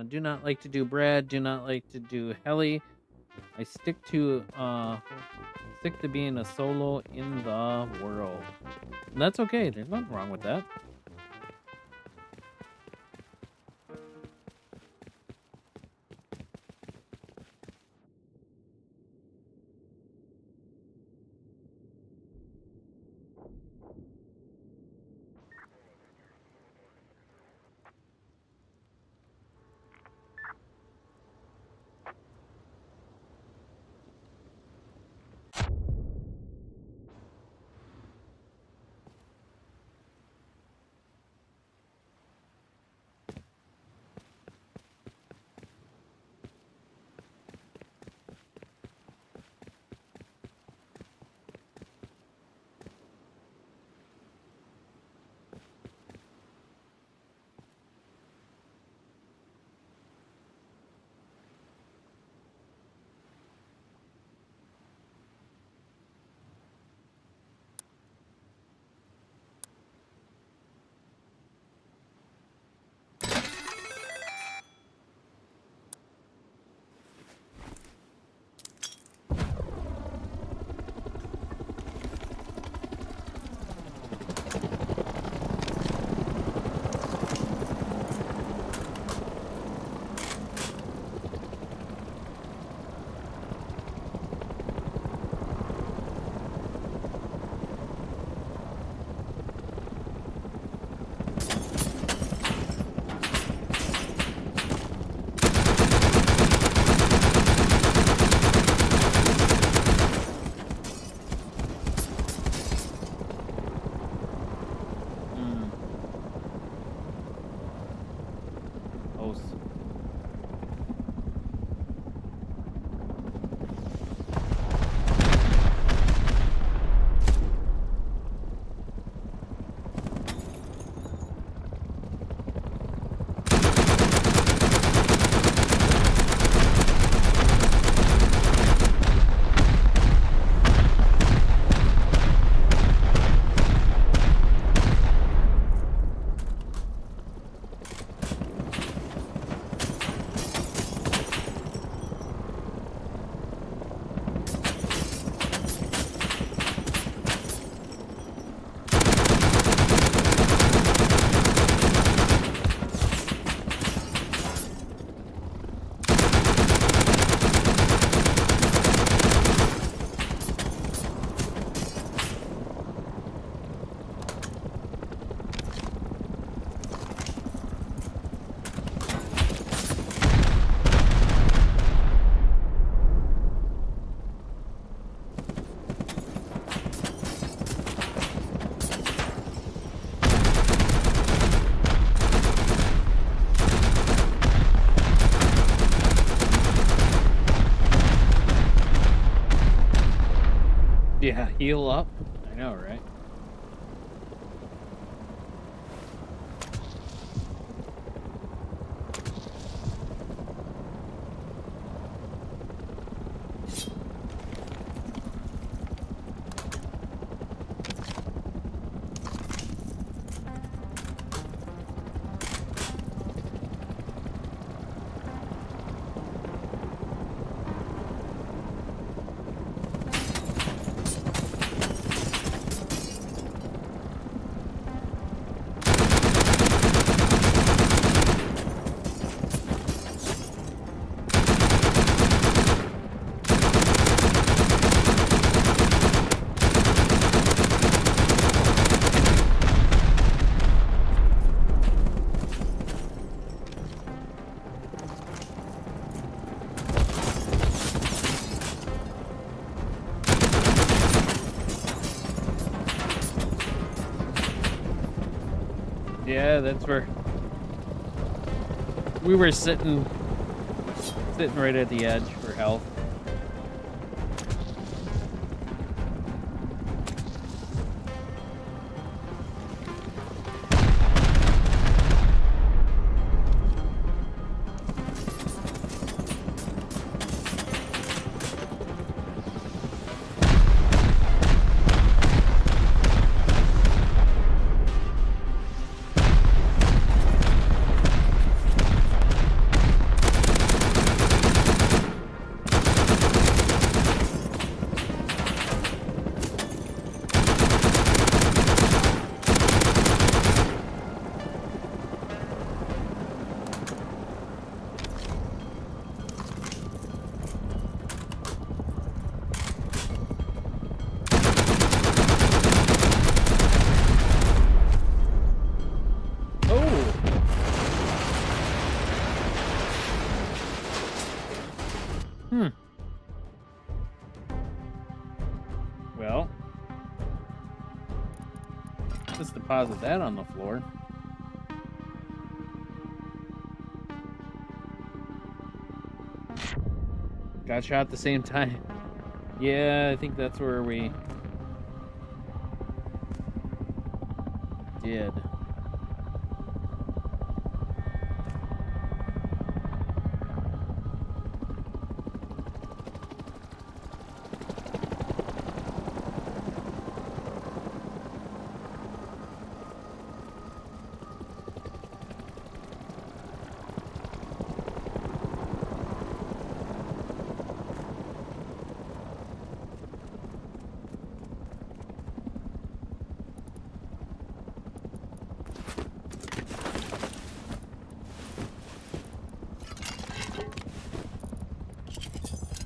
do not like to do Brad, do not like to do heli. I stick to being a solo in the world. And that's okay. There's nothing wrong with that. Yeah, heal up. I know, right? Yeah, that's where we were sitting right at the edge for health. Well, let's deposit that on the floor. Got shot at the same time. Yeah, I think that's where we did.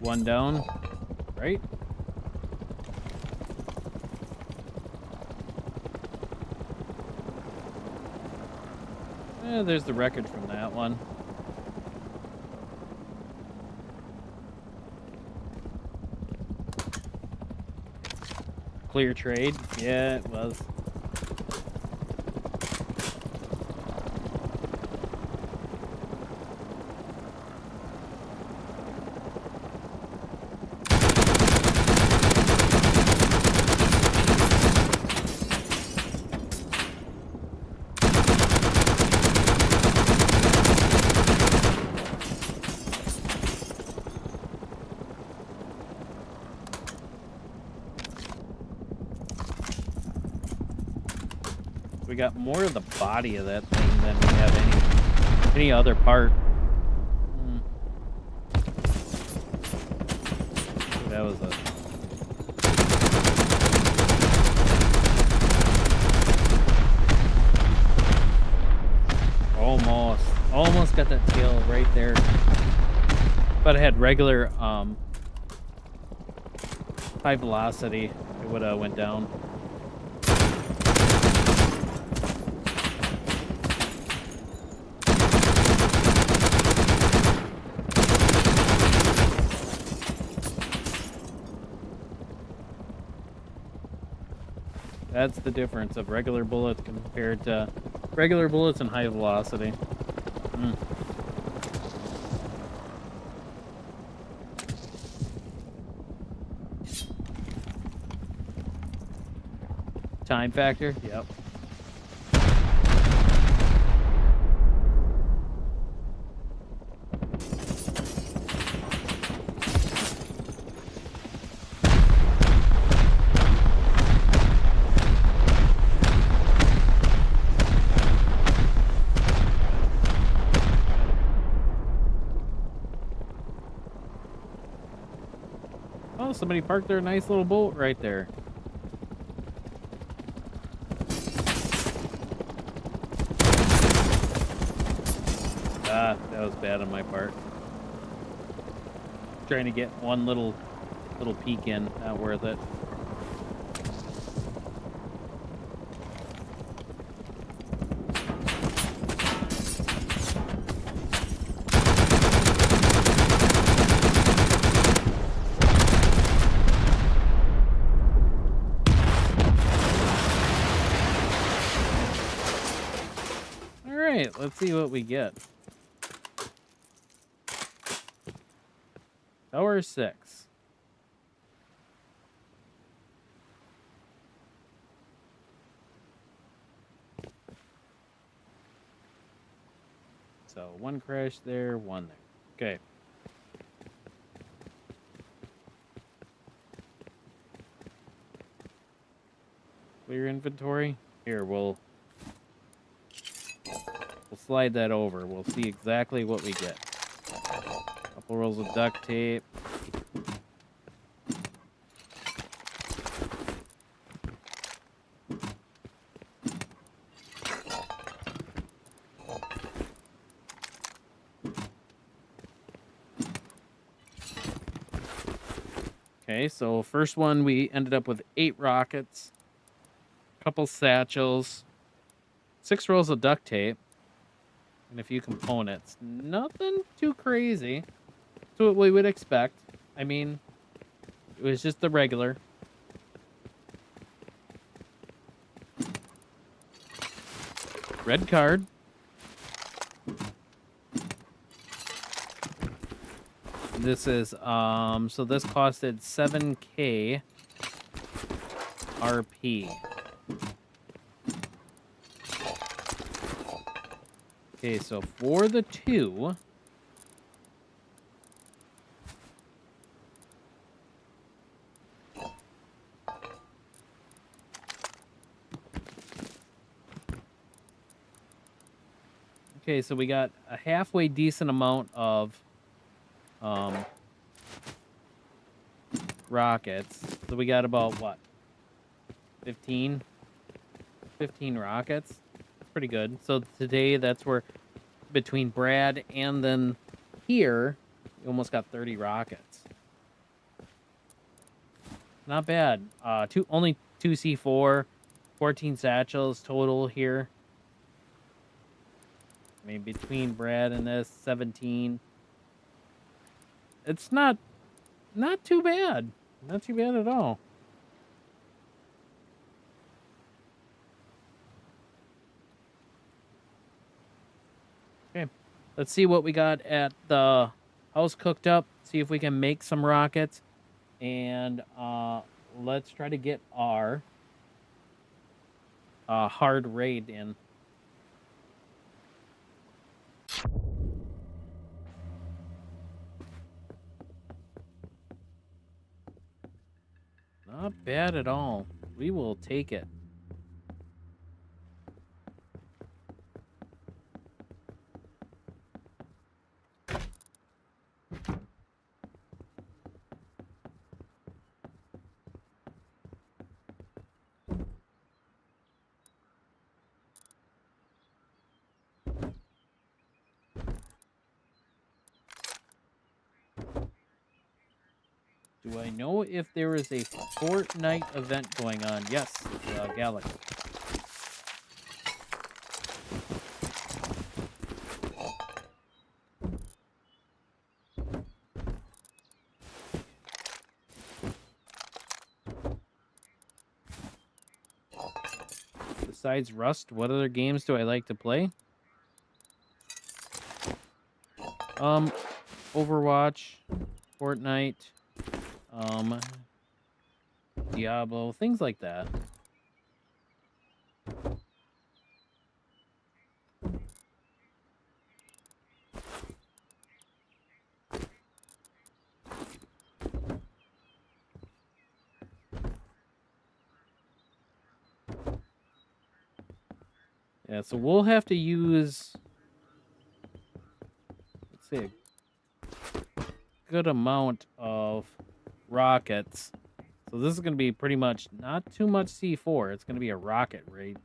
One down, right? There's the record from that one. Clear trade. Yeah, it was. We got more of the body of that thing than we have any other part. That was a almost got that tail right there. But it had regular high velocity, it would have went down. That's the difference of regular bullets compared to regular bullets and high velocity. Time factor? Yep. Oh, somebody parked their nice little boat right there. Ah, that was bad on my part. Trying to get one little peek in, not worth it. All right, let's see what we get. Tower 6. So one crash there, one there. Okay. Clear inventory. Here, we'll slide that over. We'll see exactly what we get. Couple rolls of duct tape. Okay, so first one we ended up with 8 rockets, couple satchels, 6 rolls of duct tape, and a few components. Nothing too crazy. That's what we would expect. I mean, it was just the regular. Red card. This is, so this costed 7K RP. Okay, so for the 2... Okay, so we got a halfway decent amount of rockets. So we got about, what, 15 rockets? That's pretty good. So today, that's where, between Brad and then here, we almost got 30 rockets. Not bad. Only 2 C4, 14 satchels total here. I mean, between Brad and this, 17. It's not too bad. Not too bad at all. Okay. Let's see what we got at the house cooked up. See if we can make some rockets. And let's try to get our hard raid in. Not bad at all. We will take it. Do I know if there is a Fortnite event going on? Yes, it's Galaxy. Besides Rust, what other games do I like to play? Overwatch, Fortnite, Diablo, things like that. Yeah, so we'll have to use, let's say, a good amount of rockets. So this is going to be pretty much not too much C4. It's going to be a rocket raid.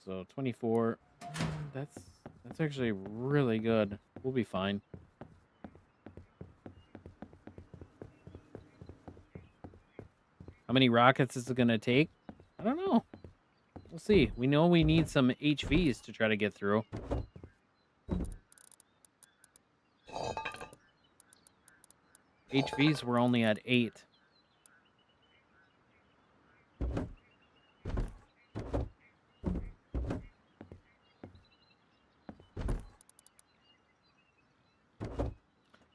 So 24. That's actually really good. We'll be fine. How many rockets is it going to take? I don't know. We'll see. We know we need some HVs to try to get through. HVs were only at 8.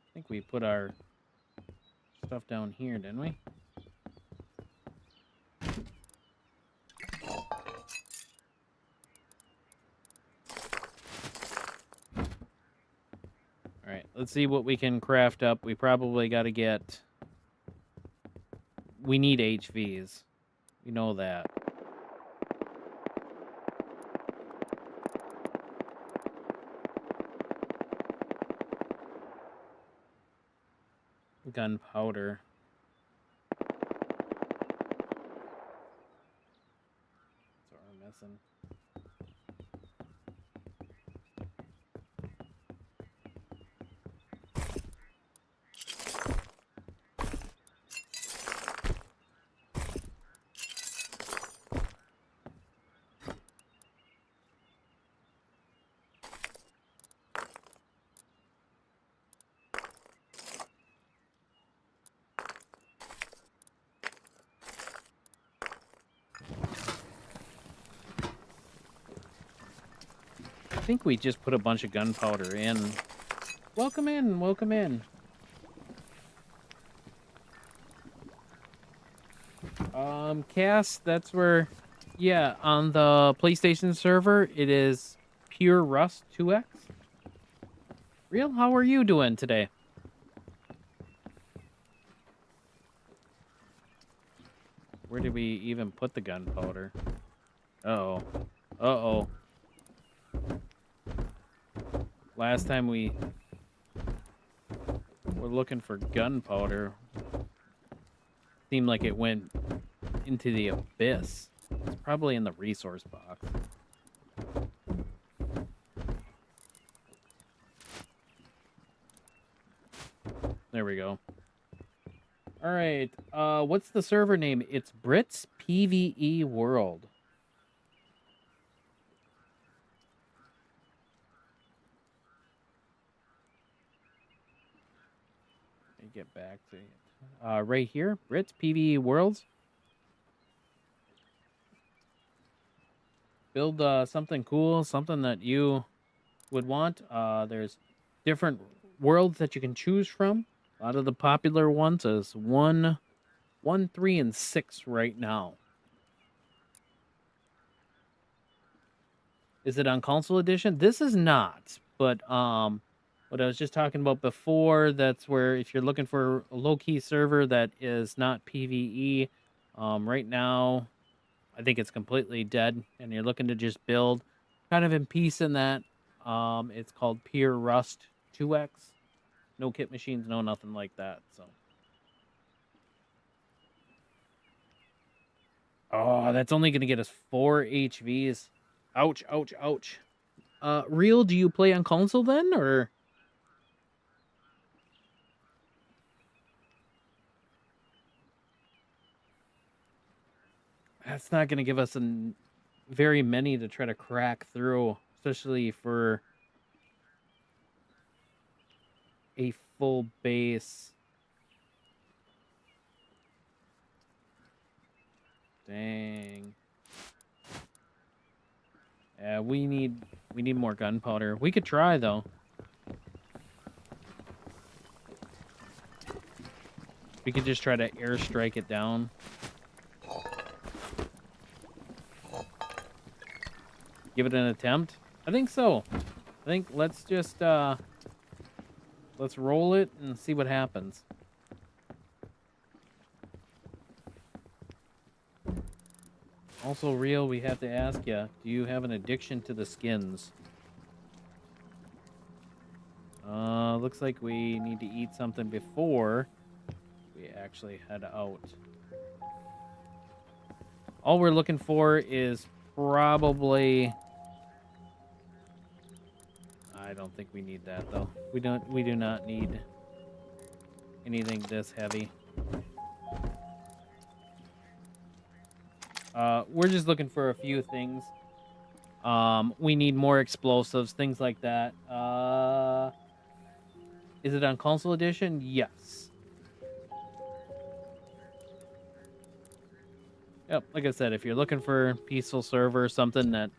I think we put our stuff down here, didn't we? Alright, let's see what we can craft up. We probably got to get... We need HVs. We know that. Gunpowder. That's what we're missing. I think we just put a bunch of gunpowder in. Welcome in, welcome in. Cass, that's where, yeah, on the PlayStation server, it is Pure Rust 2X. Real, how are you doing today? Where did we even put the gunpowder? Uh-oh. Uh-oh. Last time we were looking for gunpowder, seemed like it went into the abyss. It's probably in the resource box. There we go. All right. What's the server name? It's Brit's PvE World. Let me get back to it. Right here, Brit's PvE Worlds. Build something cool, something that you would want. There's different worlds that you can choose from. A lot of the popular ones is 1, 3, and 6 right now. Is it on console edition? This is not, but what I was just talking about before, that's where if you're looking for a low-key server that is not PvE, right now, I think it's completely dead, and you're looking to just build kind of in peace in that. It's called Pure Rust 2X. No kit machines, no nothing like that, so. Oh, that's only going to get us 4 HVs. Ouch, ouch, ouch. Real, do you play on console then, or? That's not going to give us very many to try to crack through, especially for a full base. Dang. Yeah, we need We need more gunpowder. We could try, though. We could just try to airstrike it down. Give it an attempt? I think so. I think let's just, let's roll it and see what happens. Also, Real, we have to ask you, do you have an addiction to the skins? Looks like we need to eat something before we actually head out. All we're looking for is probably... I don't think we need that, though. We do not need anything this heavy. We're just looking for a few things. We need more explosives, things like that. Is it on console edition? Yes. Yep, like I said, if you're looking for peaceful server, something that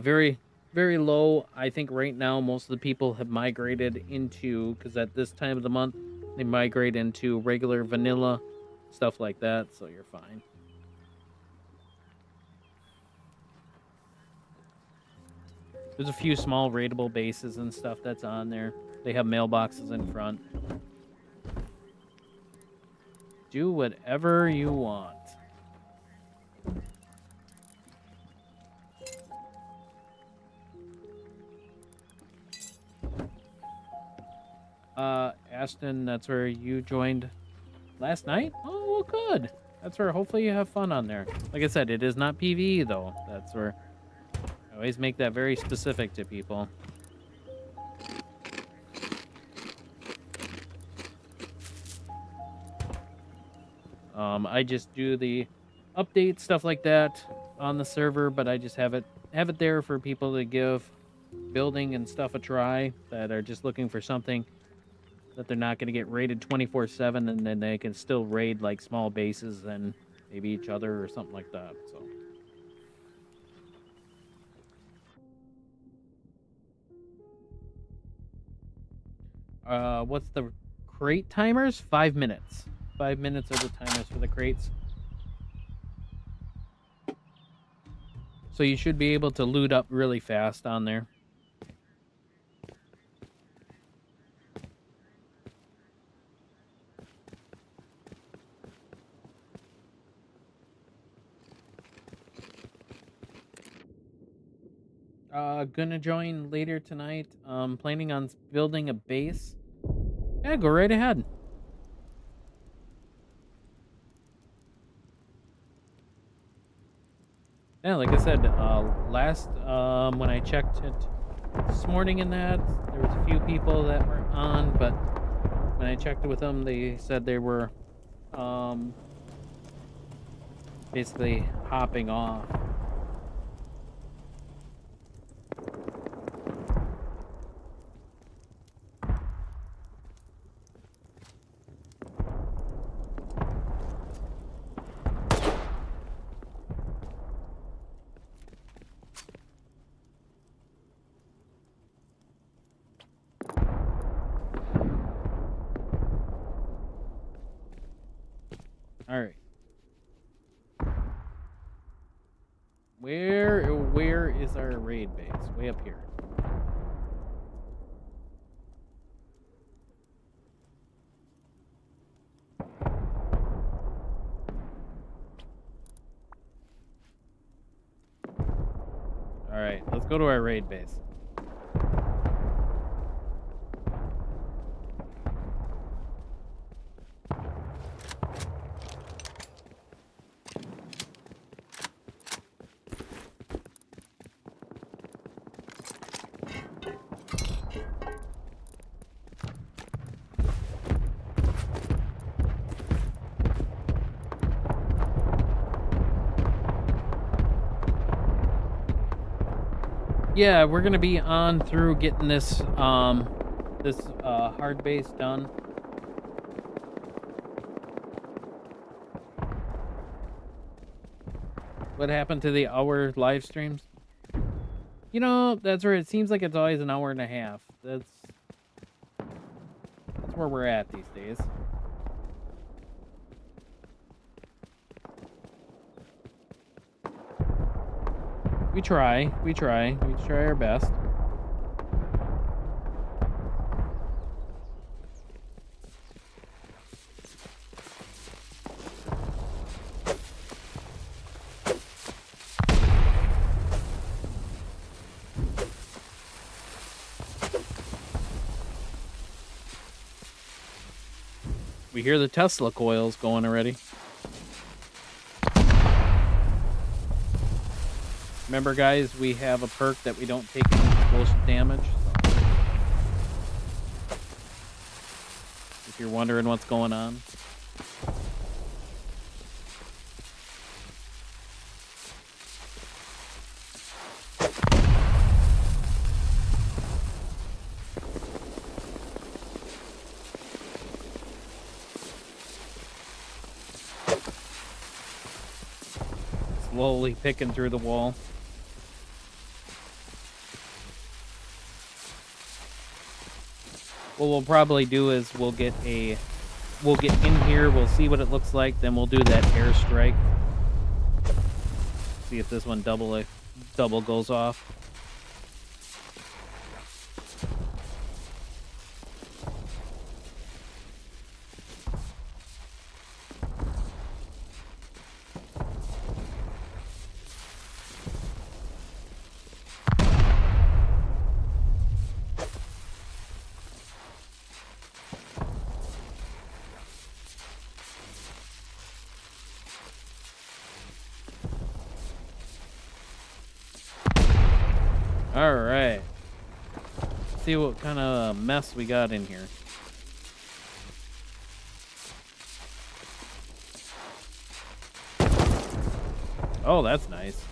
very, very low, I think right now most of the people have migrated into, because at this time of the month, they migrate into regular vanilla, stuff like that, so you're fine. There's a few small raidable bases and stuff that's on there. They have mailboxes in front. Do whatever you want. Ashton, that's where you joined last night? Oh, well, good. That's where hopefully you have fun on there. Like I said, it is not PvE, though. That's where I always make that very specific to people. I just do the update, stuff like that on the server, but I just have it there for people to give building and stuff a try that are just looking for something that they're not going to get raided 24/7, and then they can still raid like small bases and maybe each other or something like that. So what's the crate timers? 5 minutes. 5 minutes are the timers for the crates. So you should be able to loot up really fast on there. Gonna join later tonight. Planning on building a base. Yeah, go right ahead. Yeah, like I said, last when I checked it this morning in that, there was a few people that were on, but when I checked with them, they said they were basically hopping off. All right. Where is our raid base? Way up here. All right, let's go to our raid base. Yeah, we're gonna be on through getting this hard base done. What happened to the hour live streams? You know, that's right. It seems like it's always an hour and a half. That's where we're at these days. We try our best. We hear the Tesla coils going already. Remember, guys, we have a perk that we don't take any explosive damage. So. If you're wondering what's going on. Slowly picking through the wall. What we'll probably do is we'll get in here, we'll see what it looks like, then we'll do that airstrike. See if this one double goes off. All right. See what kind of mess we got in here. Oh, that's nice.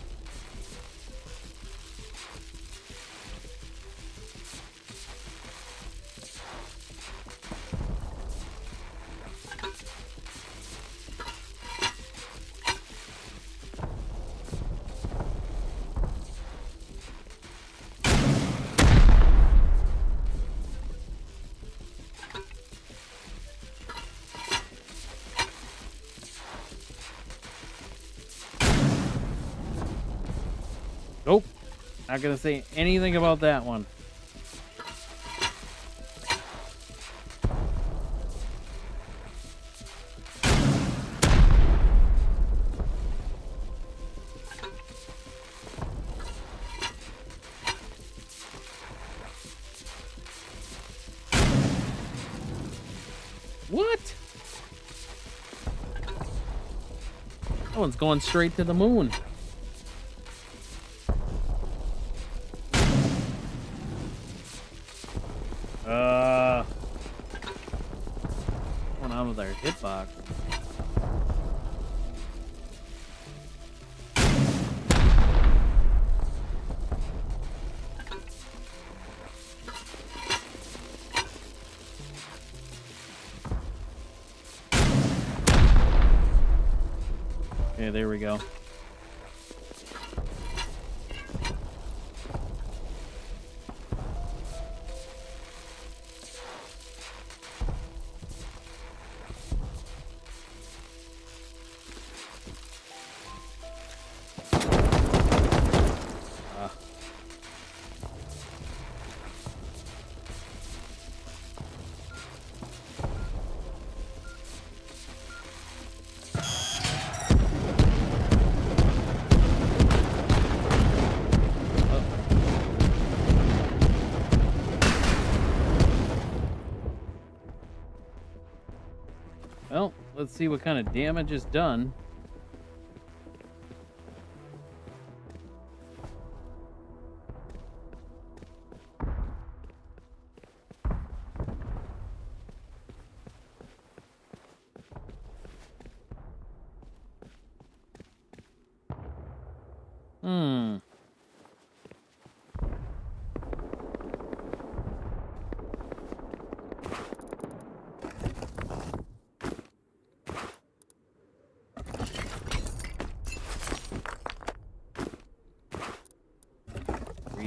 Nope. Not gonna say anything about that one. What? That one's going straight to the moon. What's going on with our hitbox? Okay, there we go. Well, let's see what kind of damage is done.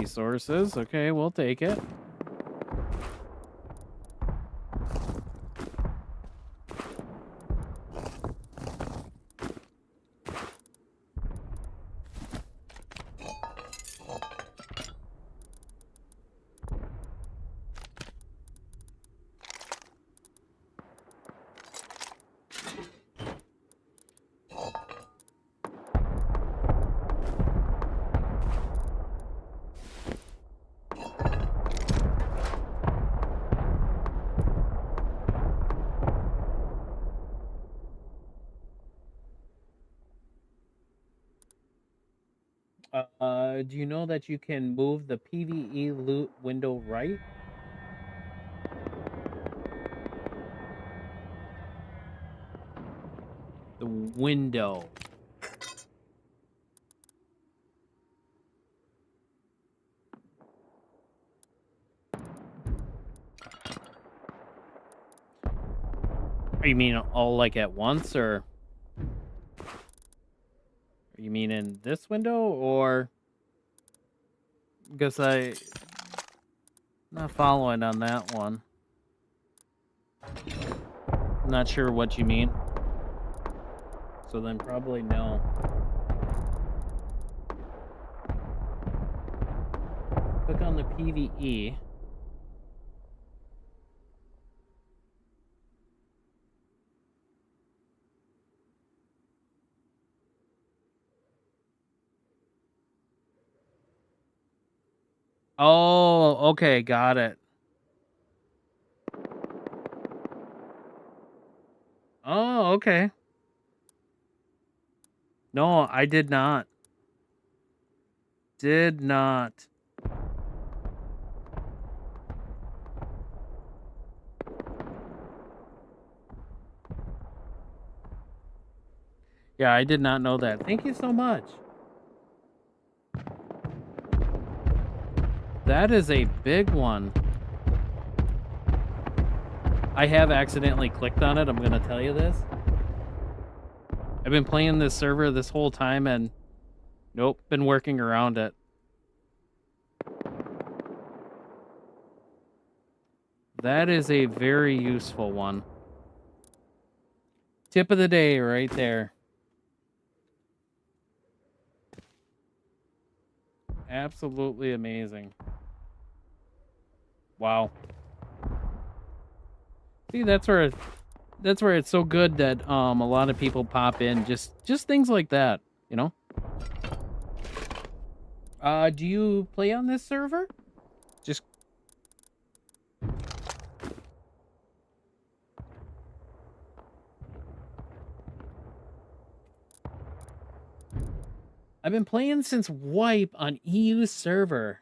resources. Okay, we'll take it. Do you know that you can move the PvE loot window right? The window. You mean all like at once, or you mean in this window, or because I not following on that one. Not sure what you mean. So then probably no. Click on the PvE. Oh, okay, got it. Oh, okay. No, I did not. Did not. Yeah, I did not know that. Thank you so much. That is a big one. I have accidentally clicked on it. I'm going to tell you this. I've been playing this server this whole time and nope, been working around it. That is a very useful one. Tip of the day right there. Absolutely amazing. Wow. See, that's where it's so good that a lot of people pop in, just things like that, you know? Do you play on this server? Just I've been playing since Wipe on EU server.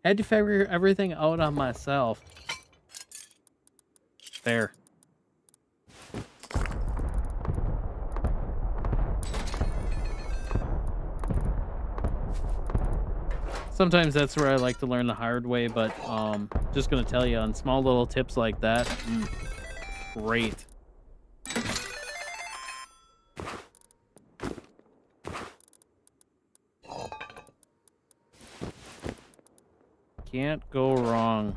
Had to figure everything out on myself. Fair. Sometimes that's where I like to learn the hard way, but just gonna tell you on small little tips like that, great. Can't go wrong.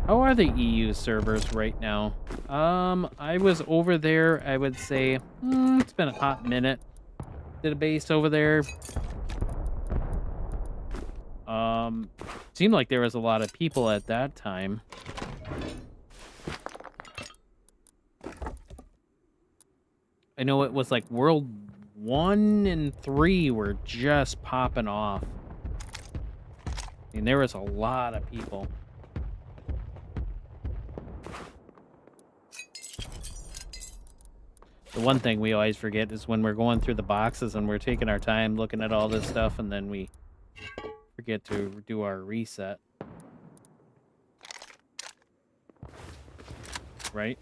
How are the EU servers right now? I was over there, I would say, it's been a hot minute. Did a base over there. Seemed like there was a lot of people at that time. I know it was like World 1 and 3 were just popping off. I mean, there was a lot of people. The one thing we always forget is when we're going through the boxes and we're taking our time looking at all this stuff and then we forget to do our reset. Right?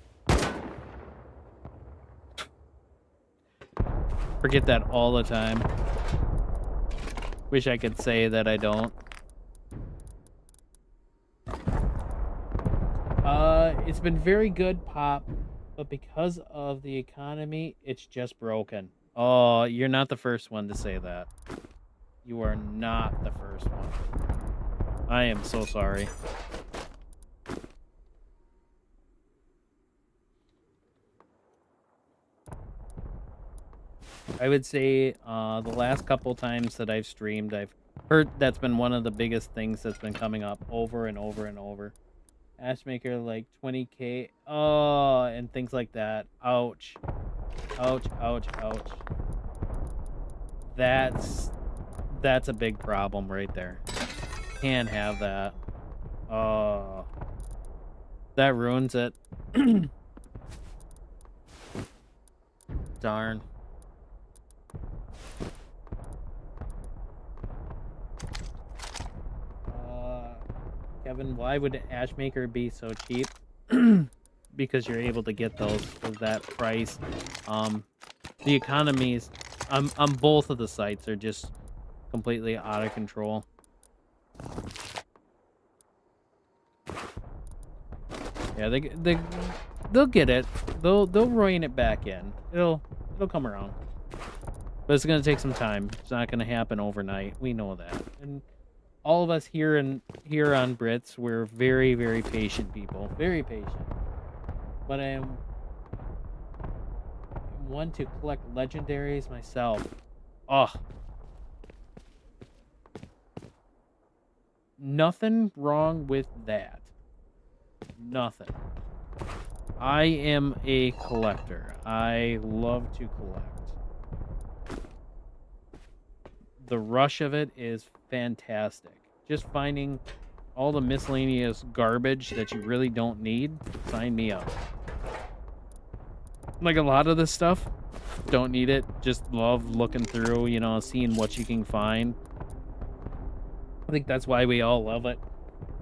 Forget that all the time. Wish I could say that I don't. It's been very good, Pop, but because of the economy, it's just broken. Oh, you're not the first one to say that. You are not the first one. I am so sorry. I would say the last couple times that I've streamed, I've heard that's been one of the biggest things that's been coming up over and over and over. Ashmaker like 20k. Oh, and things like that. Ouch. Ouch, ouch, ouch. That's a big problem right there. Can't have that. Oh. That ruins it. Darn. Kevin, why would Ashmaker be so cheap? Because you're able to get those for that price. The economies on both of the sites are just completely out of control. Yeah, they'll get it. They'll rein it back in. It'll come around. But it's gonna take some time. It's not gonna happen overnight. We know that. And all of us here on Brits, we're very, very patient people. Very patient. But I'm one to collect legendaries myself. Oh. Nothing wrong with that. Nothing. I am a collector. I love to collect. The rush of it is fantastic. Just finding all the miscellaneous garbage that you really don't need, sign me up. Like a lot of this stuff, don't need it. Just love looking through, you know, seeing what you can find. I think that's why we all love it.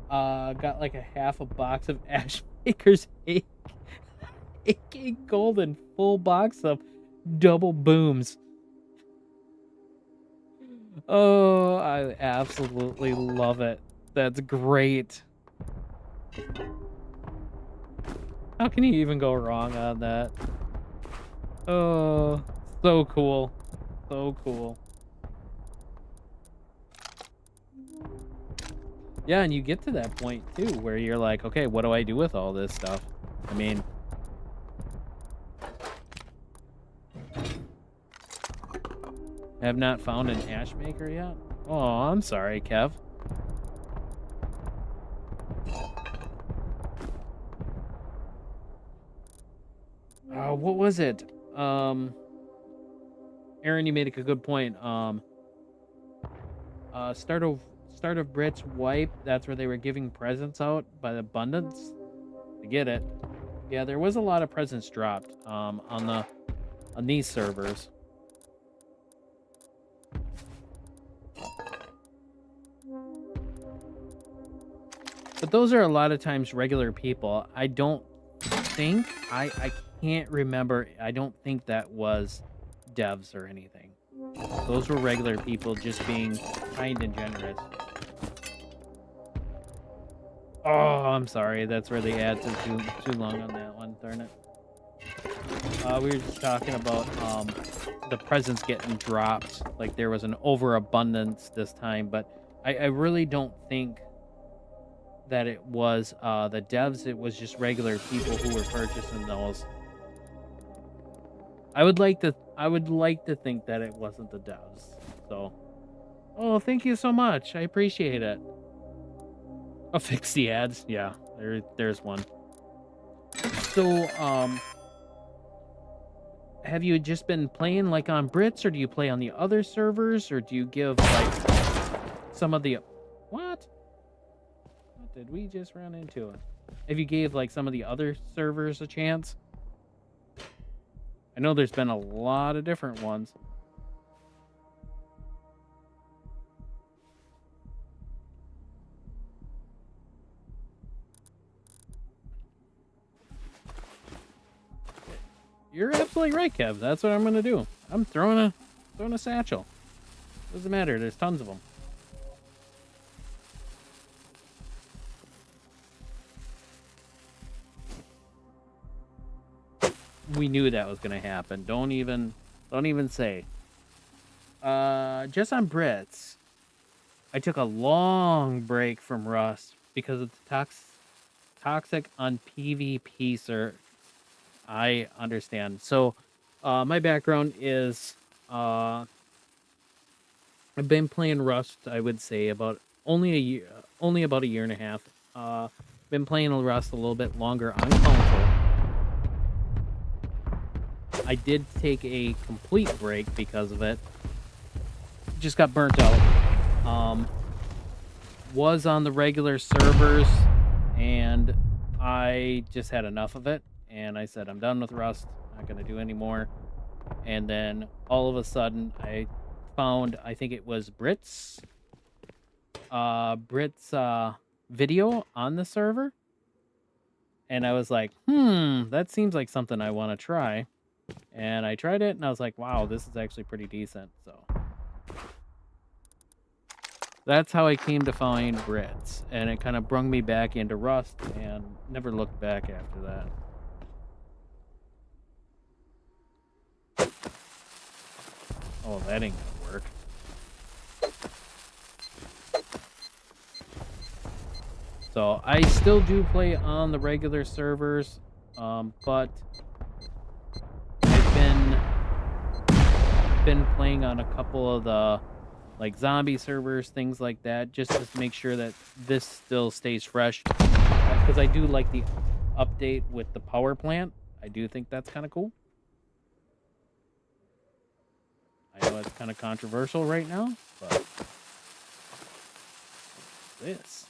Got like a half a box of Ashmaker's 8K gold and full box of double booms. Oh, I absolutely love it. That's great. How can you even go wrong on that? Oh, so cool. So cool. Yeah, and you get to that point, too, where you're like, okay, what do I do with all this stuff? I mean... have not found an Ashmaker yet? Oh, I'm sorry, Kev. What was it? Aaron, you made a good point. Start of Brit's wipe. That's where they were giving presents out by the abundance. I get it. Yeah, there was a lot of presents dropped on these servers. But those are a lot of times regular people. I don't think I can't remember. I don't think that was devs or anything. Those were regular people just being kind and generous. Oh, I'm sorry. That's where they add too long on that one. Darn it. We were just talking about the presents getting dropped. Like there was an overabundance this time, but I really don't think that it was the devs. It was just regular people who were purchasing those. I would like to think that it wasn't the devs. So, oh, thank you so much. I appreciate it. Oh, fix the ads. Yeah, there's one. So, have you just been playing like on Brits, or do you play on the other servers, or do you give like some of the what did we just run into? If you gave like some of the other servers a chance? I know there's been a lot of different ones. You're absolutely right, Kev. That's what I'm gonna do. I'm throwing a satchel. Doesn't matter. There's tons of them. We knew that was gonna happen. Don't even say. just on Brits, I took a long break from Rust because it's toxic on PvP, sir. I understand. So, my background is I've been playing Rust, I would say, about only about a year and a half. Been playing Rust a little bit longer on console. I did take a complete break because of it. Just got burnt out. Was on the regular servers, and I just had enough of it. And I said, I'm done with Rust. Not going to do any more. And then all of a sudden, I found, I think it was Brit's video on the server. And I was like, that seems like something I want to try. And I tried it, and I was like, wow, this is actually pretty decent. So that's how I came to find Brits. And it kind of brung me back into Rust, and never looked back after that. Oh, that ain't gonna work. So I still do play on the regular servers, but I've been playing on a couple of the like zombie servers, things like that, just to make sure that this still stays fresh. Because I do like the update with the power plant. I do think that's kind of cool. I know it's kind of controversial right now, but this.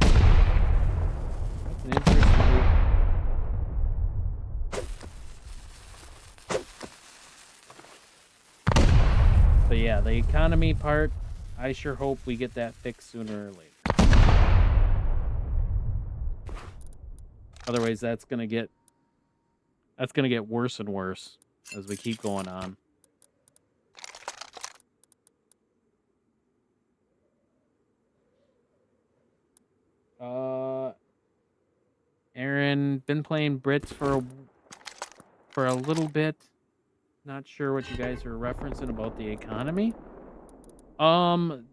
That's an interesting move. But yeah, the economy part, I sure hope we get that fixed sooner or later. Otherwise, that's gonna get worse and worse as we keep going on. Aaron, been playing Brits for a little bit. Not sure what you guys are referencing about the economy. Some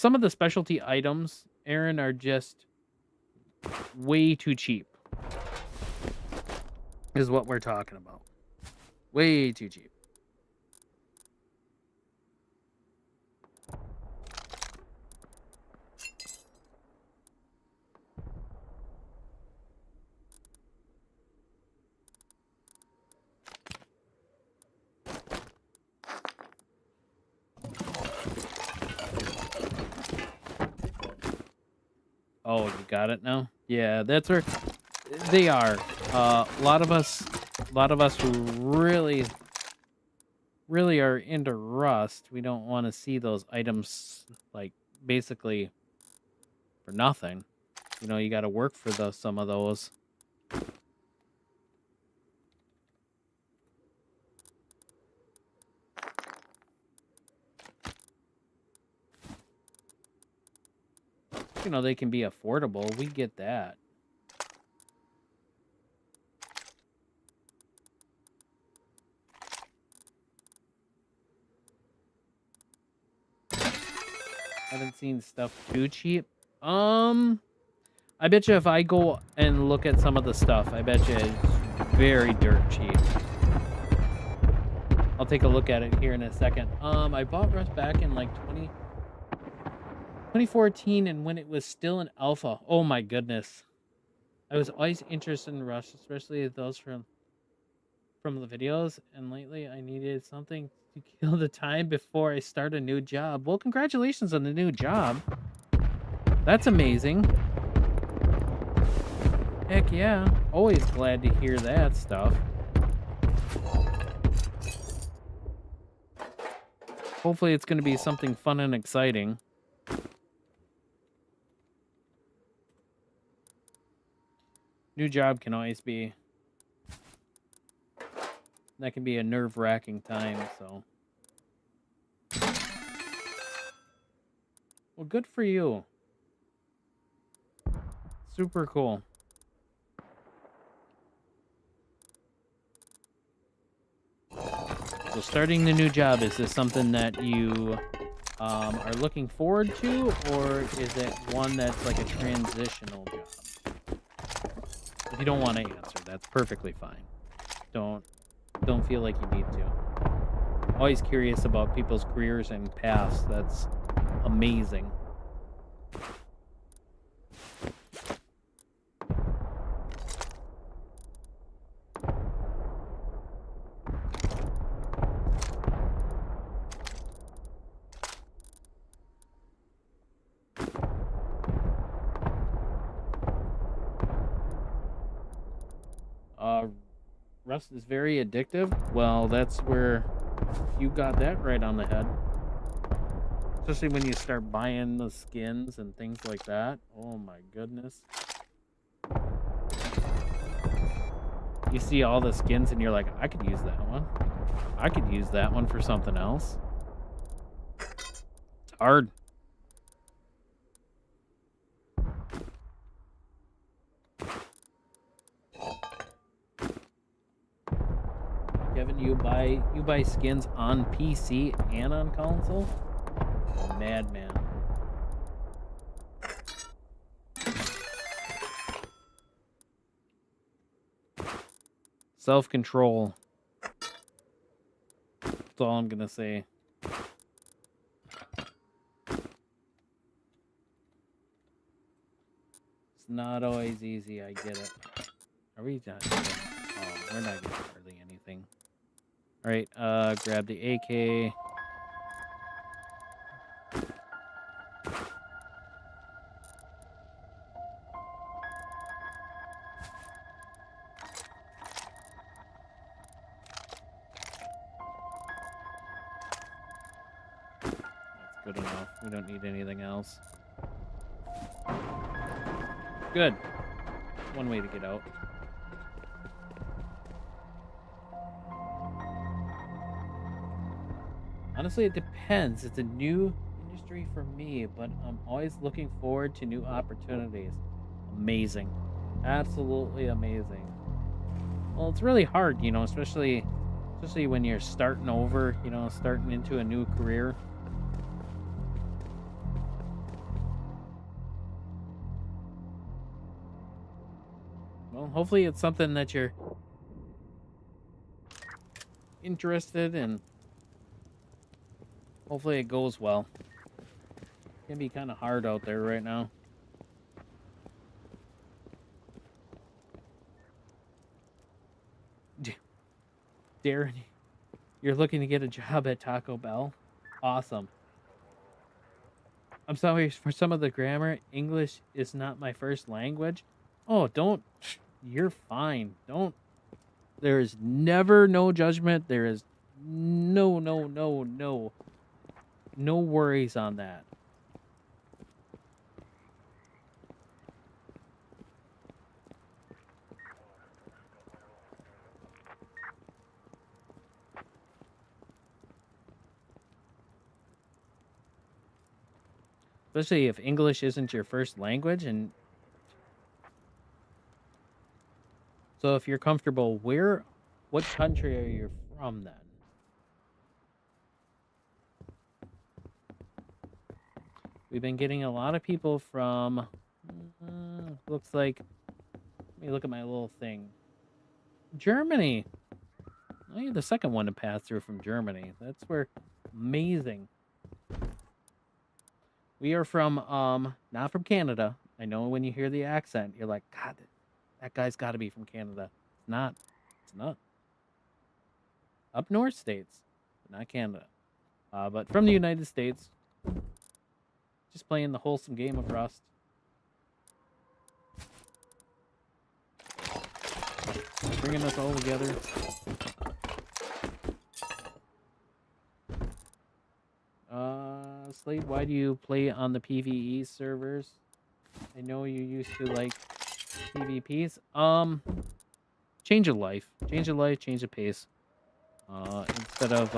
of the specialty items, Aaron, are just way too cheap. Is what we're talking about. Way too cheap. Oh, you got it now? Yeah, that's where they are. A lot of us who really are into Rust, we don't want to see those items like basically for nothing. You know, you got to work for some of those. You know, they can be affordable. We get that. Haven't seen stuff too cheap. I bet you if I go and look at some of the stuff, I bet you it's very dirt cheap. I'll take a look at it here in a second. I bought Rust back in like 2014, and when it was still in alpha. Oh my goodness. I was always interested in Rust, especially those from the videos, and lately I needed something to kill the time before I start a new job. Well, congratulations on the new job. That's amazing. Heck yeah. Always glad to hear that stuff. Hopefully it's going to be something fun and exciting. New job can always be... That can be a nerve-wracking time, so... Well, good for you. Super cool. So starting the new job, is this something that you are looking forward to, or is it one that's like a transitional job? If you don't want to answer, that's perfectly fine. Don't feel like you need to. Always curious about people's careers and paths. That's amazing. Rust is very addictive. Well, that's where you got that right on the head. Especially when you start buying the skins and things like that. Oh my goodness. You see all the skins and you're like, I could use that one. I could use that one for something else. It's hard. Kevin, you buy skins on PC and on console? Madman. Self-control. That's all I'm gonna say. It's not always easy, I get it. Are we done? Oh, we're not getting hardly anything. Alright, grab the AK. That's good enough. We don't need anything else. Good. One way to get out. Honestly, it depends. It's a new industry for me, but I'm always looking forward to new opportunities. Amazing. Absolutely amazing. Well, it's really hard, you know, especially when you're starting over, you know, starting into a new career. Well, hopefully it's something that you're interested in. Hopefully it goes well. It can be kind of hard out there right now. Darren, you're looking to get a job at Taco Bell? Awesome. I'm sorry for some of the grammar. English is not my first language. Oh, don't. You're fine. Don't. There is never no judgment. There is no worries on that. Especially if English isn't your first language. And so if you're comfortable, what country are you from then? We've been getting a lot of people from, looks like, let me look at my little thing. Germany. Oh, you're the second one to pass through from Germany. That's where, amazing. We are from, not from Canada. I know when you hear the accent, you're like, God, that guy's got to be from Canada. It's not. It's not. Up north states, but not Canada. But from the United States. Just playing the wholesome game of Rust. Bringing us all together. Slade, why do you play on the PvE servers? I know you used to like PvPs. Change of life. Change of life, change of pace. Instead of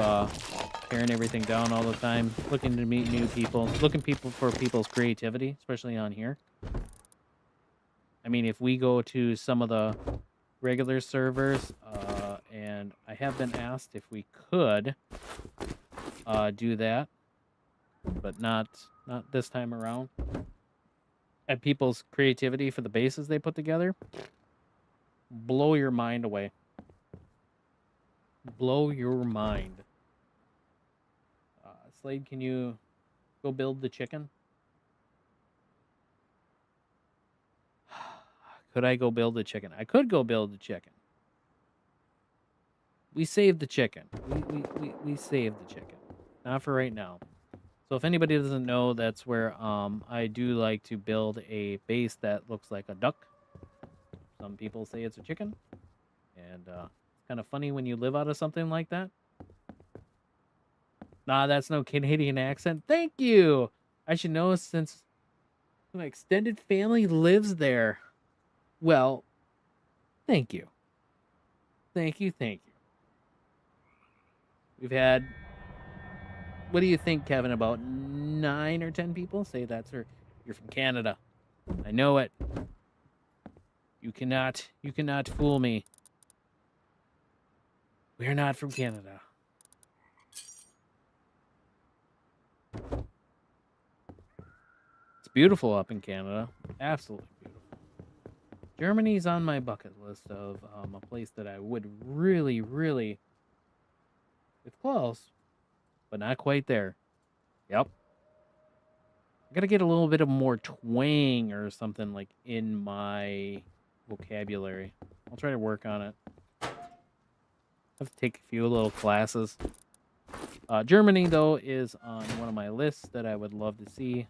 tearing everything down all the time, looking to meet new people, looking for people's creativity, especially on here. I mean, if we go to some of the regular servers and and I have been asked if we could do that, but not this time around. And people's creativity for the bases they put together, blow your mind away. Blow your mind. Slade, can you go build the chicken? Could I go build the chicken? I could go build the chicken. We saved the chicken. We saved the chicken. Not for right now. So if anybody doesn't know, that's where I do like to build a base that looks like a duck. Some people say it's a chicken. And it's kind of funny when you live out of something like that. Nah, that's no Canadian accent. Thank you. I should know since my extended family lives there. Well, thank you. Thank you. We've had, what do you think, Kevin? About 9 or 10 people say that's her. You're from Canada. I know it. You cannot fool me. We're not from Canada. It's beautiful up in Canada. Absolutely beautiful. Germany's on my bucket list of a place that I would really, really... It's close, but not quite there. Yep. I gotta get a little bit of more twang or something like in my vocabulary. I'll try to work on it. I have to take a few little classes. Germany, though, is on one of my lists that I would love to see.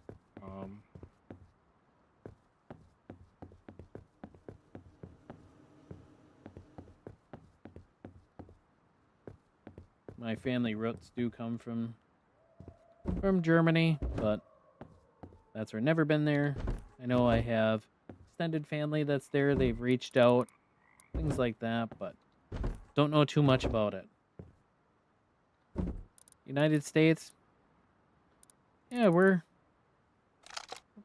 My family roots do come from Germany, but that's where never been there. I know I have extended family that's there. They've reached out, things like that, but don't know too much about it. United States, yeah, we're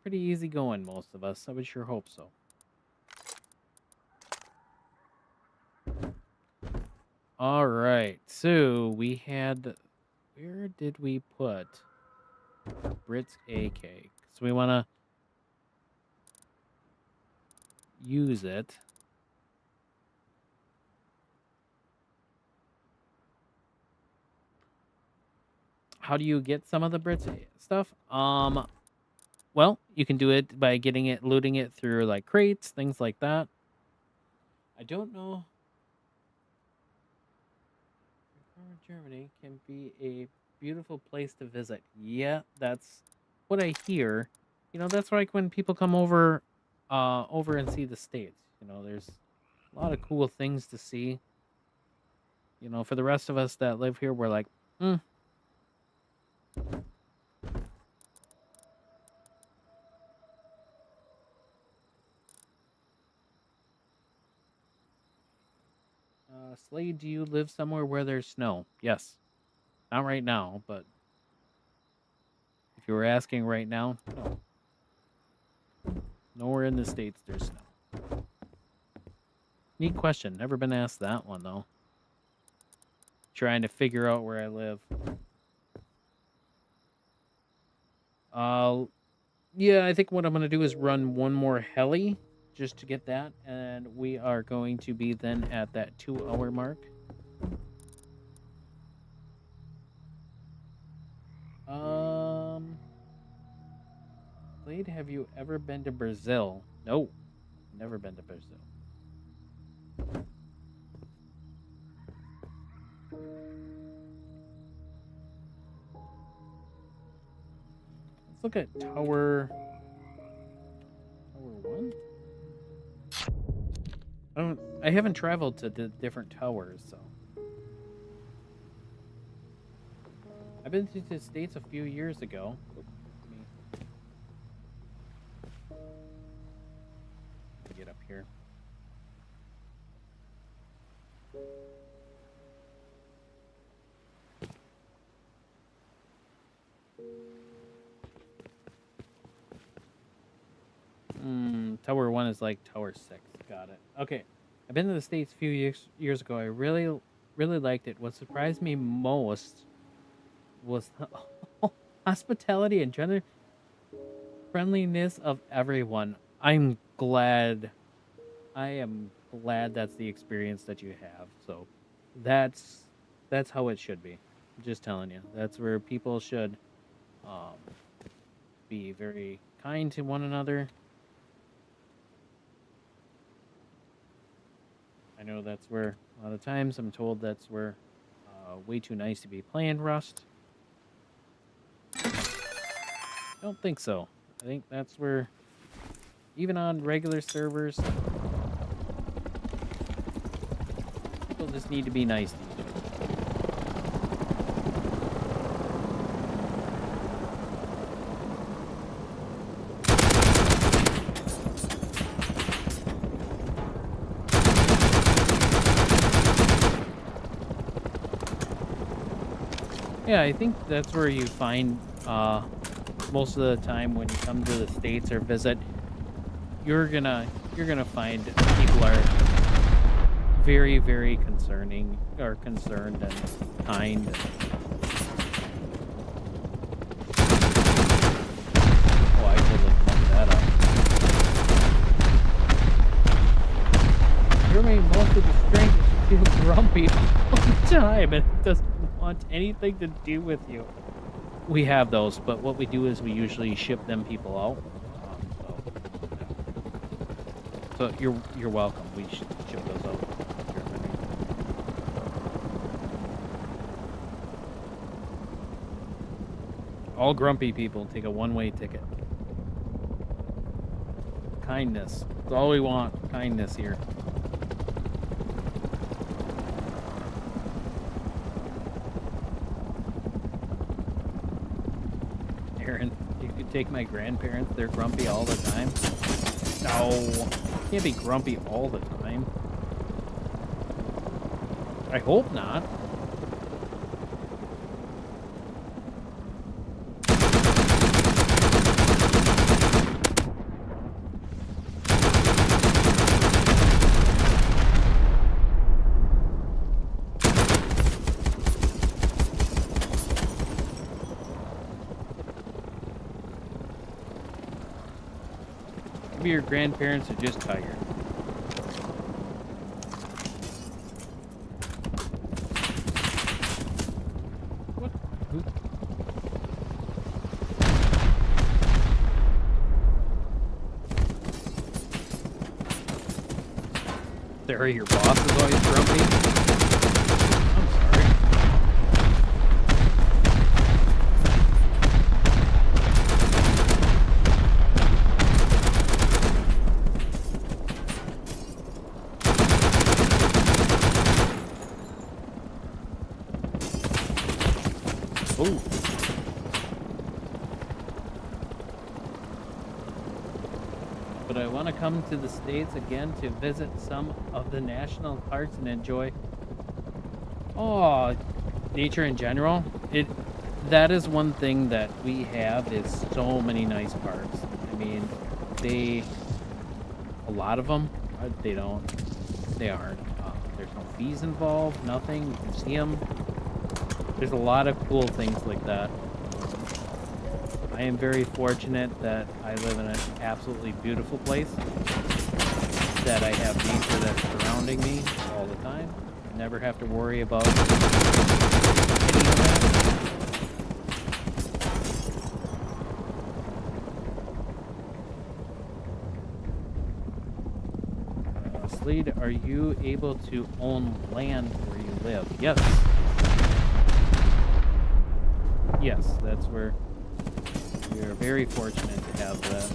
pretty easygoing, most of us. I would sure hope so. All right, so we had, where did we put Brit's AK? So we want to use it. How do you get some of the Brit's stuff? Well, you can do it by getting it, looting it through like crates, things like that. I don't know. Germany can be a beautiful place to visit. Yeah, that's what I hear. You know, that's like when people come over and see the States. You know, there's a lot of cool things to see. You know, for the rest of us that live here, we're like, Slade, do you live somewhere where there's snow? Yes. Not right now, but if you were asking right now, no. Nowhere in the States there's snow. Neat question. Never been asked that one, though. Trying to figure out where I live. Yeah, I think what I'm going to do is run one more heli just to get that, and we are going to be then at that 2-hour mark. Slade, have you ever been to Brazil? No, never been to Brazil. Let's look at Tower 1. I haven't traveled to the different towers, so I've been to the States a few years ago. Let me get up here. Tower 1 is like Tower 6. Got it. Okay. I've been to the States a few years ago. I really really liked it. What surprised me most was the hospitality and general friendliness of everyone. I am glad that's the experience that you have. So that's that's how it should be. Just telling you. That's where people should um be very kind to one another. I know that's where a lot of times I'm told that's where way too nice to be playing Rust. Don't think so. I think that's where even on regular servers, people just need to be nice to each other. Yeah, I think that's where you find most of the time when you come to the States or visit, you're gonna find people are very, very concerning or concerned and kind. Oh, I totally fucked that up. For me, most of the strangers feel grumpy all the time and it doesn't want anything to do with you. We have those, but what we do is we usually ship them people out. So you're welcome. We should ship those out. All grumpy people take a one-way ticket. Kindness. That's all we want. Kindness here. Aaron, you could take my grandparents. They're grumpy all the time. No. Can't be grumpy all the time. I hope not. Maybe your grandparents are just tired. What? Who? Sarah, your boss is always grumpy. I'm sorry. Ooh. But I want to come to the States again to visit some of the national parks and enjoy nature in general. That is one thing that we have is so many nice parks. I mean, a lot of them, they aren't. There's no fees involved, nothing. You can see them. There's a lot of cool things like that. I am very fortunate that I live in an absolutely beautiful place, that I have nature that's surrounding me all the time. I never have to worry about any of that. Slade, are you able to own land where you live? Yes. Yes, that's where we are very fortunate to have that.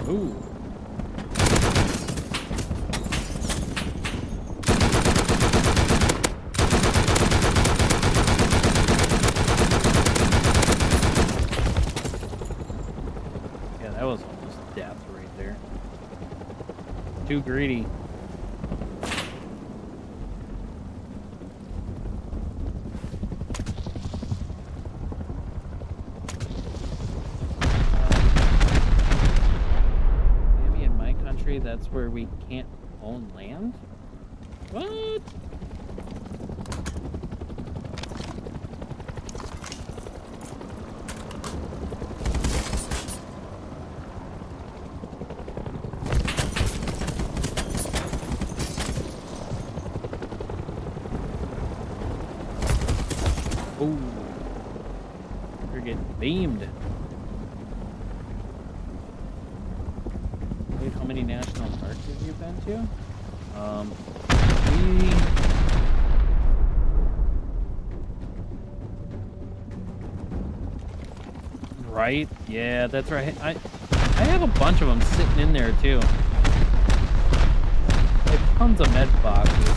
Ooh. Yeah, that was almost death right there. Too greedy. that's where we can't own land? What? Oh, you're getting beamed. Wait, how many national parks have you been to? We... Right? Yeah, that's right. I have a bunch of them sitting in there too. I have tons of med boxes.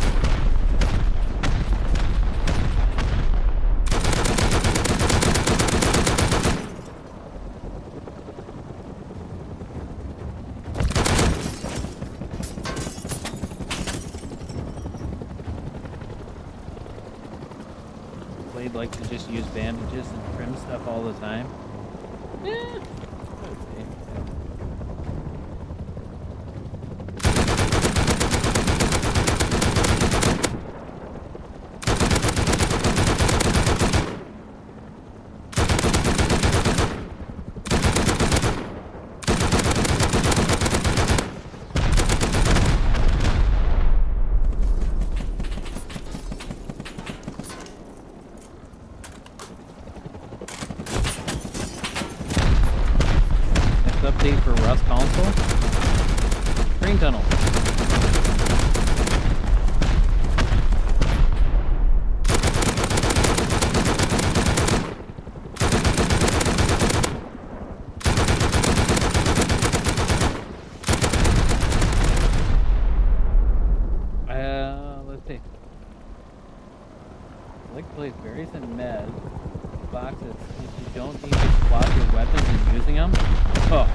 Blade like to just use bandages and trim stuff all the time. Yeah, I would say, yeah. Update for Rust console. Train tunnel. Let's see. Like to place berries and med boxes if you don't need to swap your weapons and using them. Oh.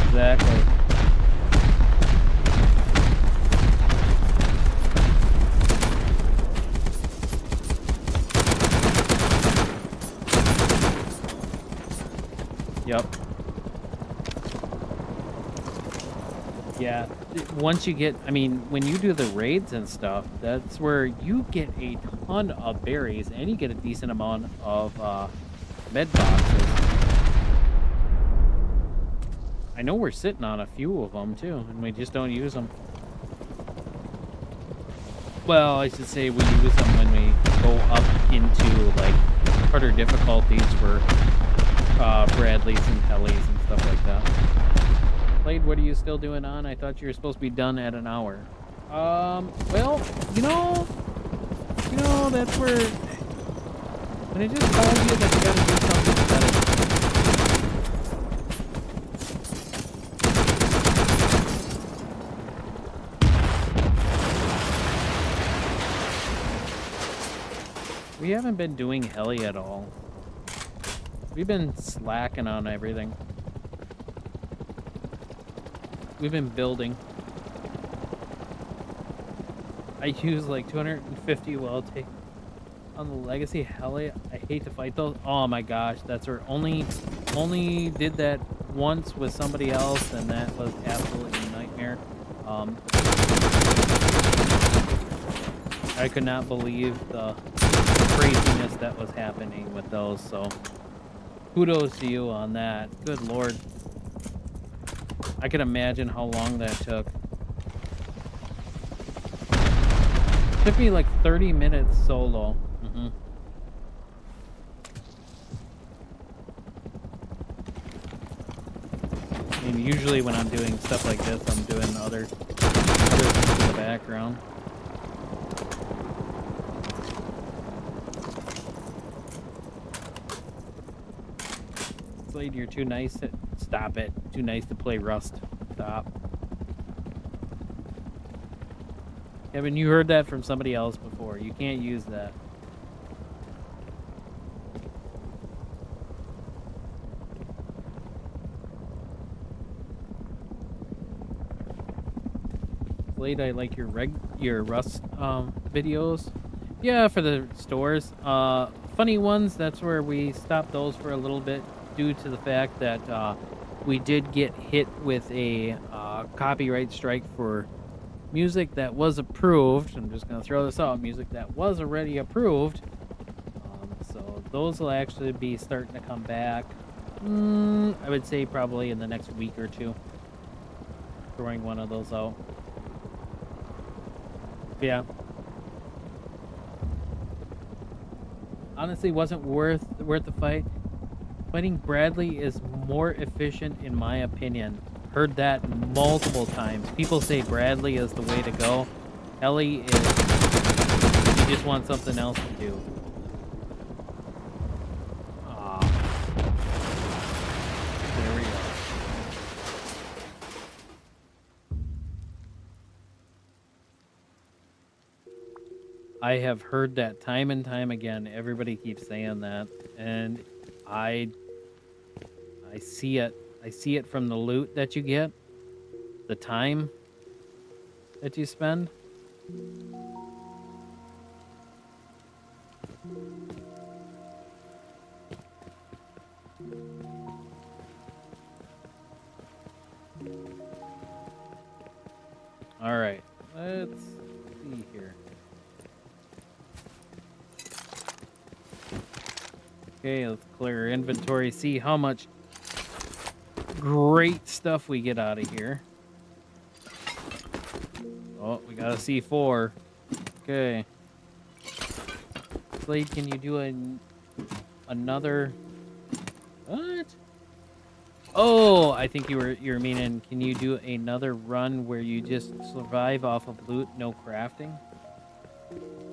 Exactly. Yep. Yeah. Once you get, I mean, when you do the raids and stuff, that's where you get a ton of berries and you get a decent amount of med boxes. I know we're sitting on a few of them too, and we just don't use them. Well, I should say we use them when we go up into like harder difficulties for Bradleys and Hellies and stuff like that. Blade, what are you still doing on? I thought you were supposed to be done at an hour. Well, you know, that's where when it just tells you that you gotta do something better. We haven't been doing heli at all. We've been slacking on everything. We've been building. I use like 250 well take on the legacy heli. I hate to fight those. Oh my gosh, that's where only did that once with somebody else, and that was absolutely a nightmare. I could not believe the craziness that was happening with those, so kudos to you on that. Good lord. I can imagine how long that took. Took me like 30 minutes solo. I mean, usually when I'm doing stuff like this, I'm doing other things in the background. Slade, you're too nice to... Stop it. Too nice to play Rust. Stop. Kevin, you heard that from somebody else before. You can't use that. Slade, I like your Rust videos. Yeah, for the stores. Funny ones, that's where we stopped those for a little bit due to the fact that we did get hit with a copyright strike for music that was approved. I'm just going to throw this out. Music that was already approved. So those will actually be starting to come back. I would say probably in the next week or two. Throwing one of those out. Yeah. Honestly, wasn't worth the fight. Fighting Bradley is more efficient in my opinion. Heard that multiple times. People say Bradley is the way to go. Ellie is, you just want something else to do. Aw. There we go. I have heard that time and time again. Everybody keeps saying that, and I see it. I see it from the loot that you get, the time that you spend. All right, let's see here. Okay, let's clear our inventory, see how much great stuff we get out of here. Oh, we got a C4. Okay. Slade, can you do another... What? Oh, I think you're meaning, can you do another run where you just survive off of loot, no crafting?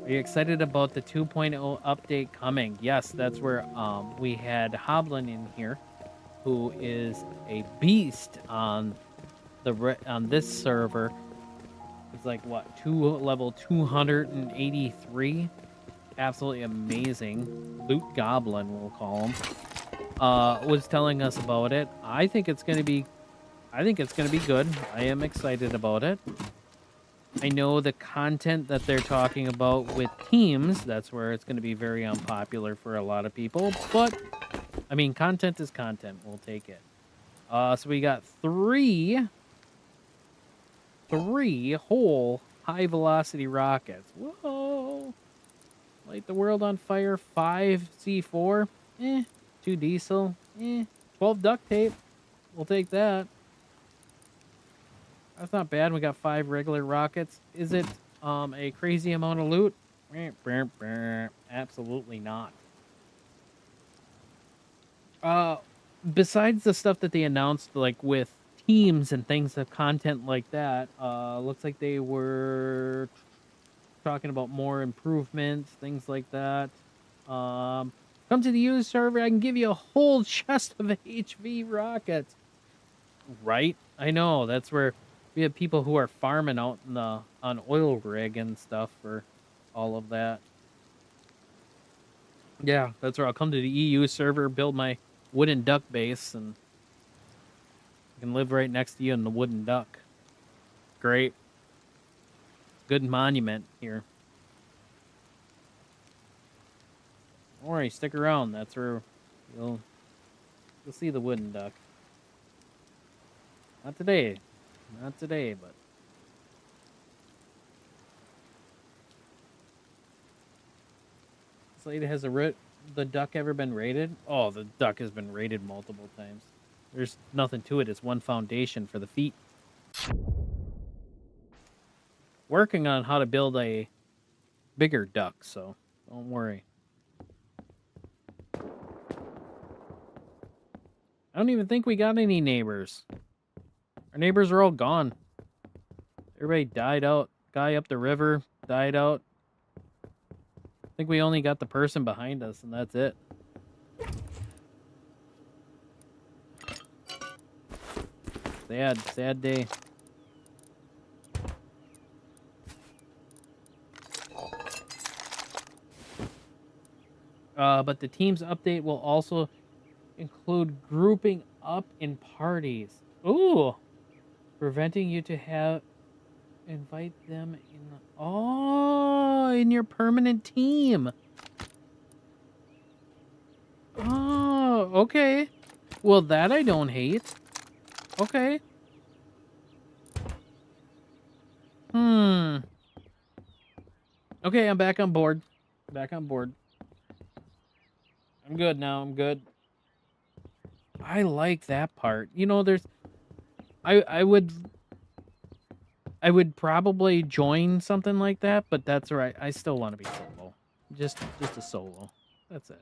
Are you excited about the 2.0 update coming? Yes, that's where we had Hoblin in here, who is a beast on this server. It's like what, level 283. Absolutely amazing. Loot Goblin, we'll call him. Was telling us about it. I think it's gonna be good. I am excited about it. I know the content that they're talking about with teams, that's where it's going to be very unpopular for a lot of people, but I mean, content is content. We'll take it. So we got three whole high velocity rockets. Whoa. Light the world on fire. 5 C4. 2 diesel. 12 duct tape. We'll take that. That's not bad. We got 5 regular rockets. Is it a crazy amount of loot? Absolutely not. Besides the stuff that they announced, like with teams and things of content like that, looks like they were talking about more improvements, things like that. Come to the used server. I can give you a whole chest of HV rockets. Right? I know. That's where we have people who are farming out in on oil rig and stuff for all of that. Yeah, that's where I'll come to the EU server, build my wooden duck base, and I can live right next to you in the wooden duck. Great. Good monument here. Don't worry, stick around. That's where you'll see the wooden duck. Not today. Not today, but... Slade, has the duck ever been raided? Oh, the duck has been raided multiple times. There's nothing to it. It's one foundation for the feet. Working on how to build a bigger duck, so don't worry. I don't even think we got any neighbors. Our neighbors are all gone. Everybody died out. Guy up the river died out. I think we only got the person behind us, and that's it. Sad day. But the team's update will also include grouping up in parties. Ooh! Preventing you to invite them in your permanent team. Oh, okay. Well, that I don't hate. Okay. Okay, I'm back on board. Back on board. I'm good now. I'm good. I like that part. You know, there's I would probably join something like that, but that's all right. I still want to be solo. Just a solo. That's it.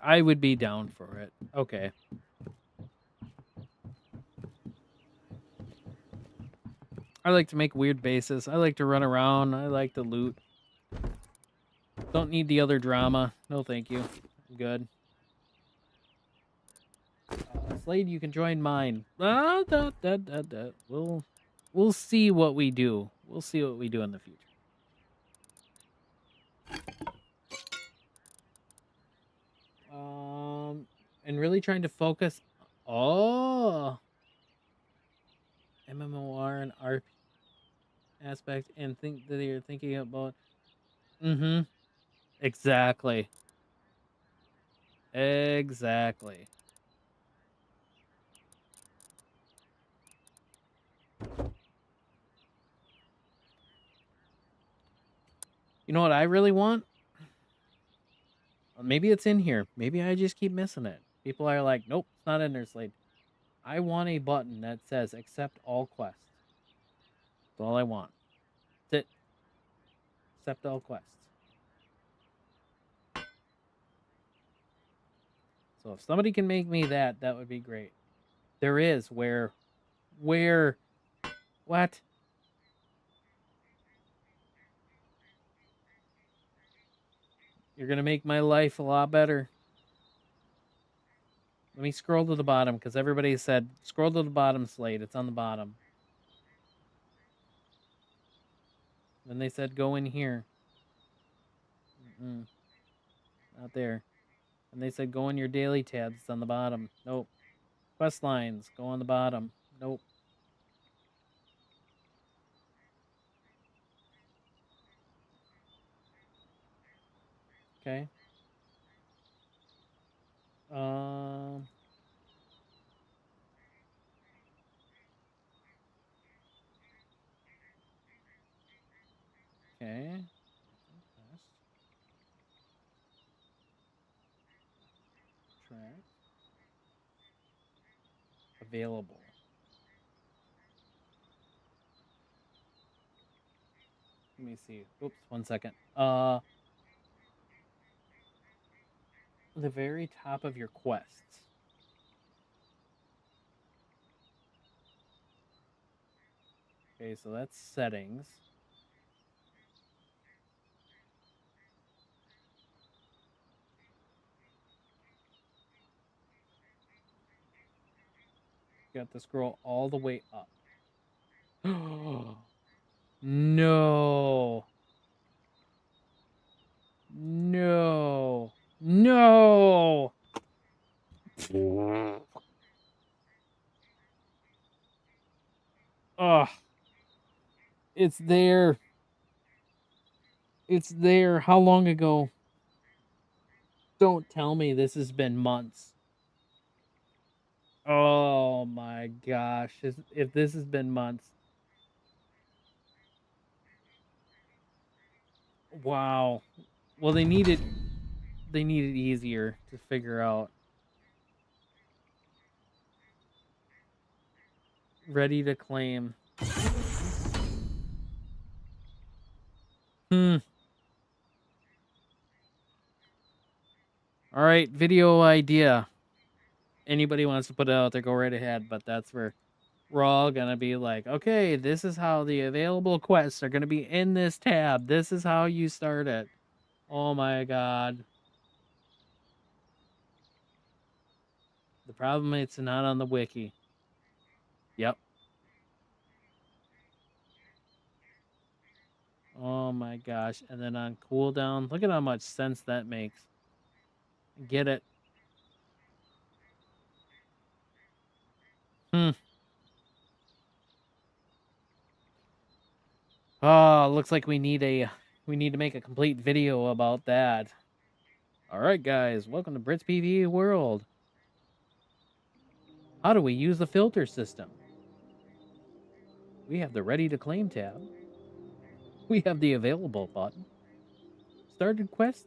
I would be down for it. Okay. I like to make weird bases. I like to run around. I like to loot. Don't need the other drama. No, thank you. I'm good. Slade, you can join mine. We'll see what we do. We'll see what we do in the future. And really trying to focus. Oh, MMOR and RP aspect, and think that you're thinking about. Mm-hmm. Exactly. Exactly. You know what I really want? Maybe it's in here. Maybe I just keep missing it. People are like, nope, it's not in there, Slade. I want a button that says accept all quests. That's all I want. That's it. Accept all quests. So if somebody can make me that, that would be great. There is where what? You're gonna make my life a lot better. Let me scroll to the bottom because everybody said scroll to the bottom, Slade. It's on the bottom. Then they said go in here. Mm-mm, not there. And they said go in your daily tabs. It's on the bottom. Nope. Quest lines. Go on the bottom. Nope. Okay. Um. Okay. Quest. Track. Available. Let me see. Oops. 1 second. The very top of your quests. Okay, so that's settings. You got to scroll all the way up. No. No. No. Ugh. It's there. It's there. How long ago? Don't tell me this has been months. Oh my gosh. If this has been months. Wow. Well, they need it easier to figure out. Ready to claim. Hmm. All right, video idea. Anybody wants to put it out there, go right ahead. But that's where we're all gonna be like, okay, this is how the available quests are gonna be in this tab. This is how you start it. Oh my god. The problem it's not on the wiki. Yep. Oh my gosh. And then on cooldown, look at how much sense that makes. Get it. Hmm. Oh, looks like we need a We need to make a complete video about that. All right, guys, welcome to Brit's PvE world. How do we use the filter system? We have the ready to claim tab. We have the available button. Started quests.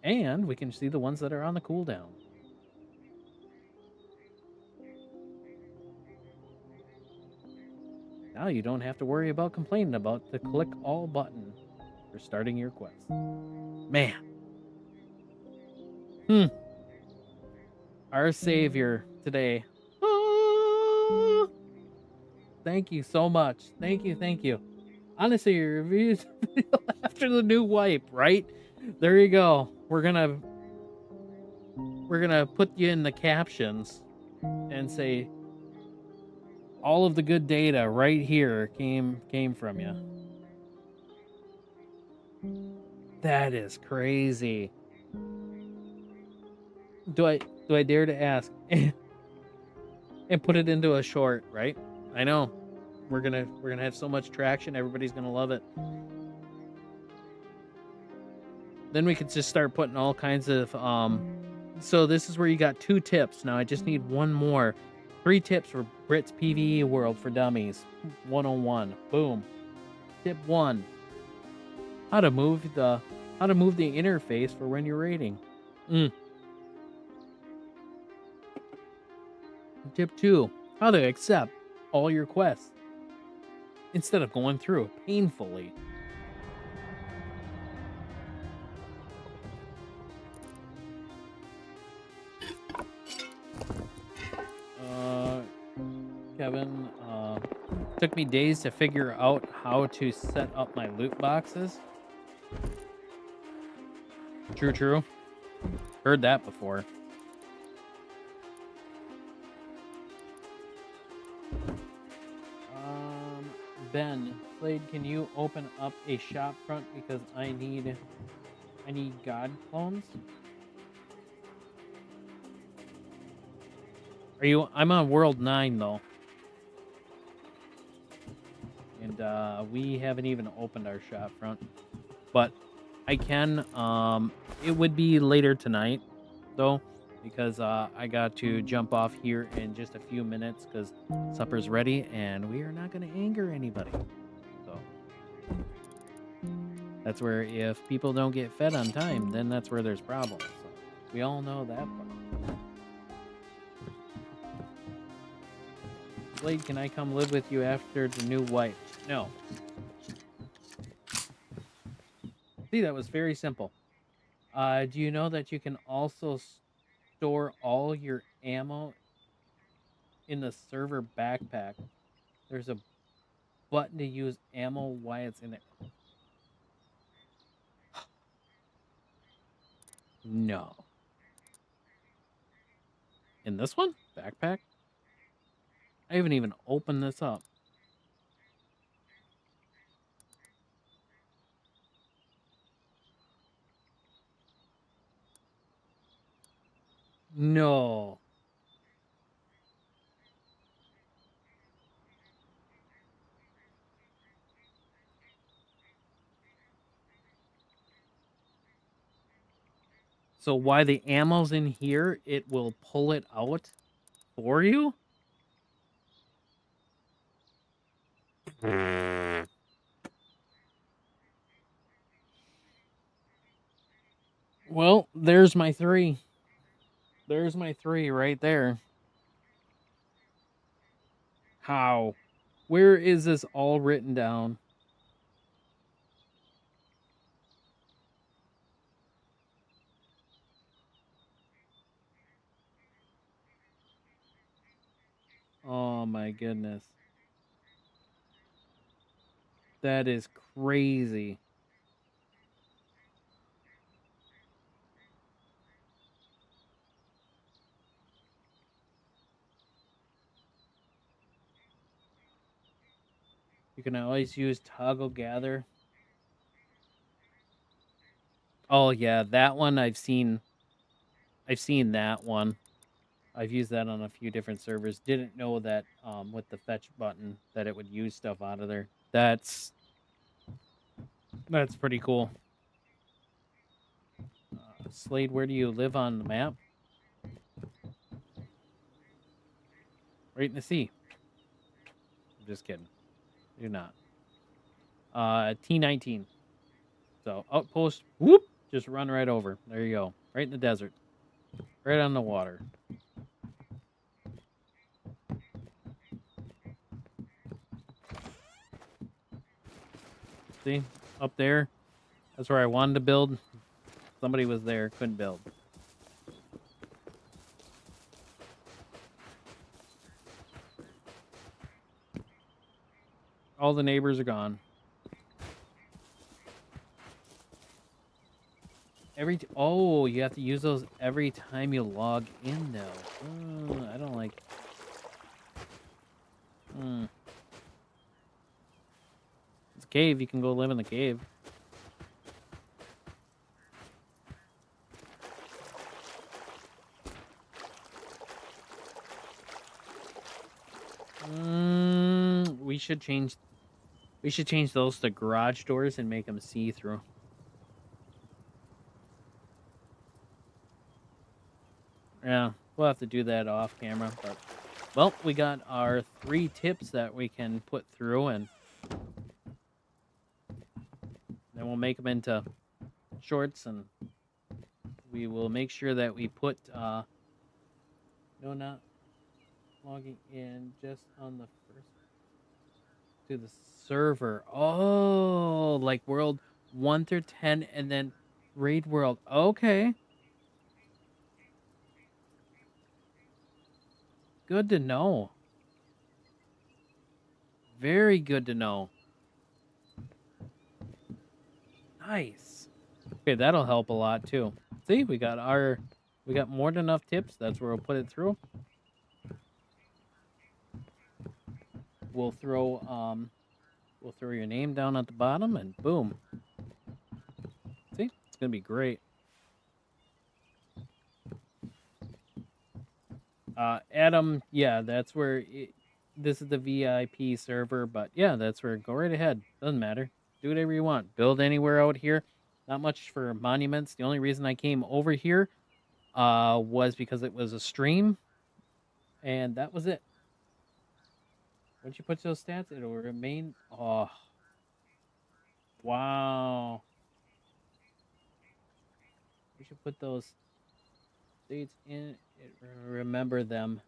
And we can see the ones that are on the cooldown. Now you don't have to worry about complaining about the click all button for starting your quest. Man. Our savior today. Ah! Thank you so much. Thank you. Honestly, your reviews after the new wipe, right? There you go. We're gonna put you in the captions and say all of the good data right here came from you. That is crazy. Do I dare to ask and put it into a short, right? I know. We're gonna have so much traction, everybody's gonna love it. Then we could just start putting all kinds of so this is where you got 2 tips. Now I just need one more. 3 tips for Brit's PvE world for dummies. 101. Boom. Tip 1. How to move the interface for when you're raiding. Tip 2. How to accept all your quests instead of going through it painfully. Kevin, took me days to figure out how to set up my loot boxes. True. Heard that before. Ben, Slade, can you open up a shop front because I need god clones? I'm on world 9 though. And we haven't even opened our shop front. But I can it would be later tonight though, because I got to jump off here in just a few minutes because supper's ready and we are not going to anger anybody. So that's where if people don't get fed on time, then that's where there's problems. So we all know that part. Blade, can I come live with you after the new wipe? No. See, that was very simple. Do you know that you can also store all your ammo in the server backpack? There's a button to use ammo while it's in it. No. In this one? Backpack? I haven't even opened this up. No. So while the ammo's in here, it will pull it out for you? Well, there's my 3. There's my 3 right there. How? Where is this all written down? Oh my goodness. That is crazy. You can always use toggle gather. Oh yeah, that one I've seen that one. I've used that on a few different servers. Didn't know that with the fetch button that it would use stuff out of there. That's That's pretty cool. Slade, where do you live on the map? Right in the sea. I'm just kidding. You're not. T19. So outpost, whoop, just run right over. There you go. Right in the desert. Right on the water. See? Up there. That's where I wanted to build. Somebody was there, couldn't build. All the neighbors are gone. Oh, you have to use those every time you log in, though. I don't like. It's a cave. You can go live in the cave. We should change. We should change those to garage doors and make them see-through. Yeah, we'll have to do that off camera, but well, we got our 3 tips that we can put through, and then we'll make them into shorts, and we will make sure that we put no, not logging in, just on the first to the server. Oh, like world 1 through 10 and then raid world. Okay. Good to know. Very good to know. Nice. Okay, that'll help a lot too. See, we got more than enough tips. That's where we'll put it through. We'll throw your name down at the bottom and boom. See? It's going to be great. Adam, yeah, that's where this is the VIP server, but yeah, that's where go right ahead. Doesn't matter. Do whatever you want. Build anywhere out here. Not much for monuments. The only reason I came over here was because it was a stream, and that was it. Once you put those stats, it'll remain. Oh, wow. We should put those states in. Remember them.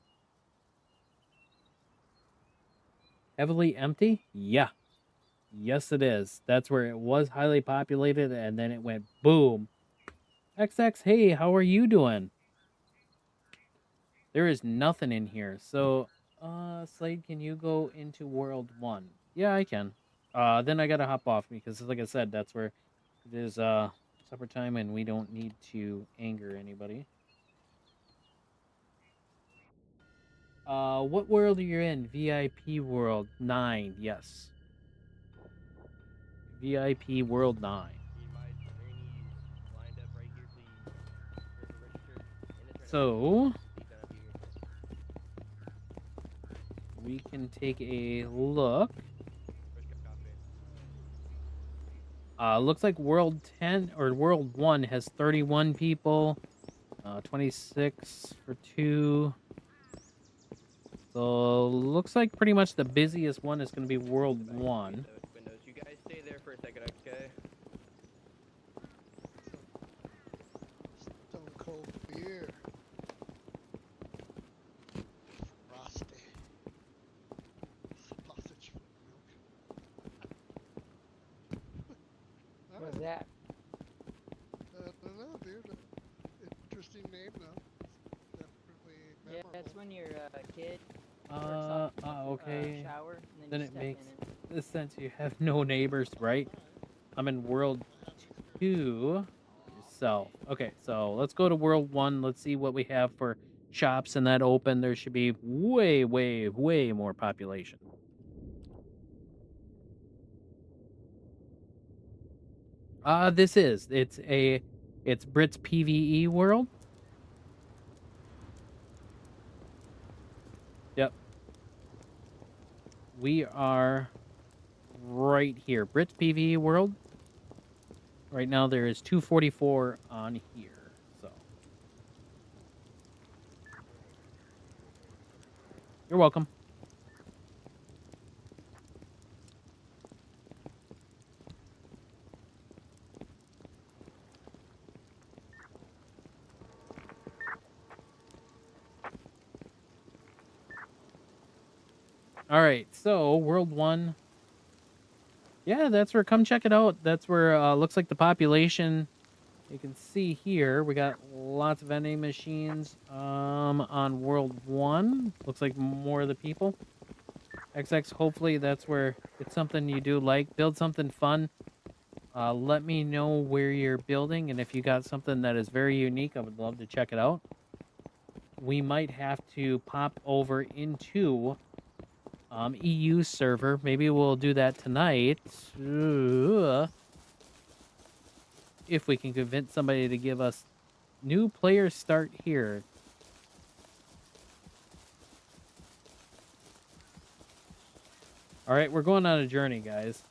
Heavily empty? Yeah. Yes, it is. That's where it was highly populated, and then it went boom. XX, hey, how are you doing? There is nothing in here. So, Slade, can you go into World 1? Yeah, I can. Then I gotta hop off because, like I said, that's where it is supper time, and we don't need to anger anybody. What world are you in? VIP World 9, yes. VIP World 9. So, we can take a look. Looks like World 10 or World 1 has 31 people. 26 for 2. So, looks like pretty much the busiest one is going to be World 1. You guys stay there for a second, okay? Stone cold beer. Frosty. Sausage milk. What was that? I don't know, dude. Interesting name, though. Definitely Yeah, memorable. that's when you're a kid. Okay. Shower, and Then you it step makes in the sense you have no neighbors, right? I'm in World 2 yourself. Okay, so let's go to World 1. Let's see what we have for shops in that open. There should be way, way, way more population. It's Brit's PvE world. Yep. We are right here. Brit's PvE world. Right now there is 244 on here. So you're welcome. All right, so World 1. Yeah, that's where, come check it out. That's where looks like the population, you can see here, we got lots of vending machines on World 1. Looks like more of the people. XX, hopefully that's where it's something you do like. Build something fun. Let me know where you're building, and if you got something that is very unique, I would love to check it out. We might have to pop over into EU server. Maybe we'll do that tonight. If we can convince somebody to give us new players start here. All right, we're going on a journey, guys.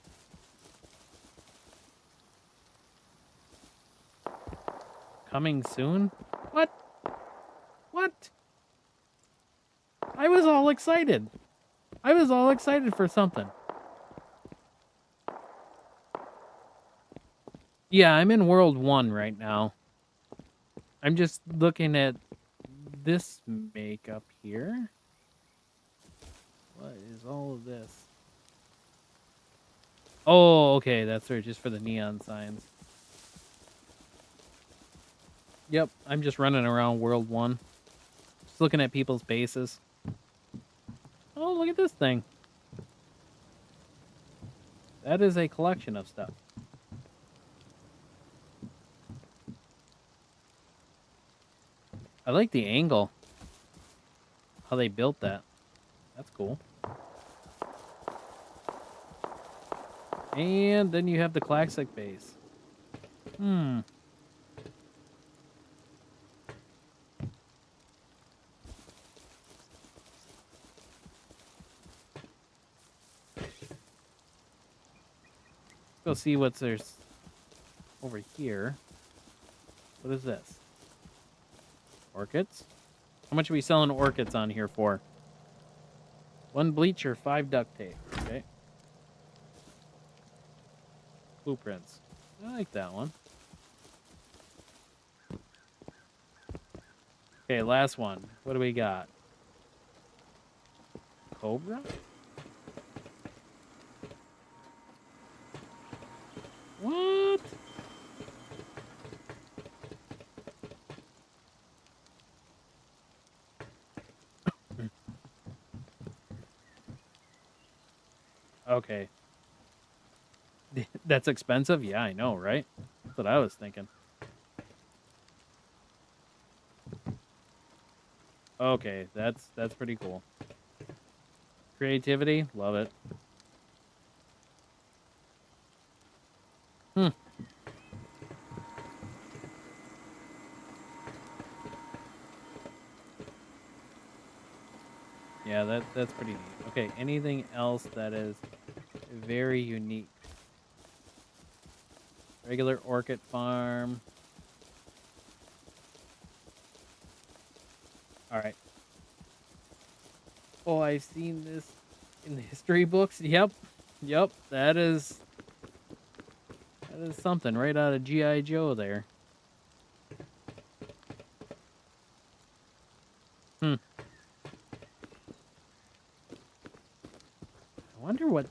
Coming soon? What? What? I was all excited. I was all excited for something. Yeah, I'm in World 1 right now. I'm just looking at this makeup here. What is all of this? Oh, okay, that's right, just for the neon signs. Yep, I'm just running around World 1. Just looking at people's bases. Oh, look at this thing. That is a collection of stuff. I like the angle. How they built that. That's cool. And then you have the classic base. Go see what's there's over here. What is this? Orchids? How much are we selling orchids on here for? 1 bleacher, 5 duct tape. Okay. Blueprints. I like that one. Okay, last one. What do we got? Cobra? What? Okay. That's expensive? Yeah, I know, right? That's what I was thinking. Okay, that's pretty cool. Creativity, love it. Yeah, that's pretty neat. Okay, anything else that is very unique? Regular orchid farm. All right. Oh, I've seen this in the history books. Yep. That is something right out of G.I. Joe there. I wonder what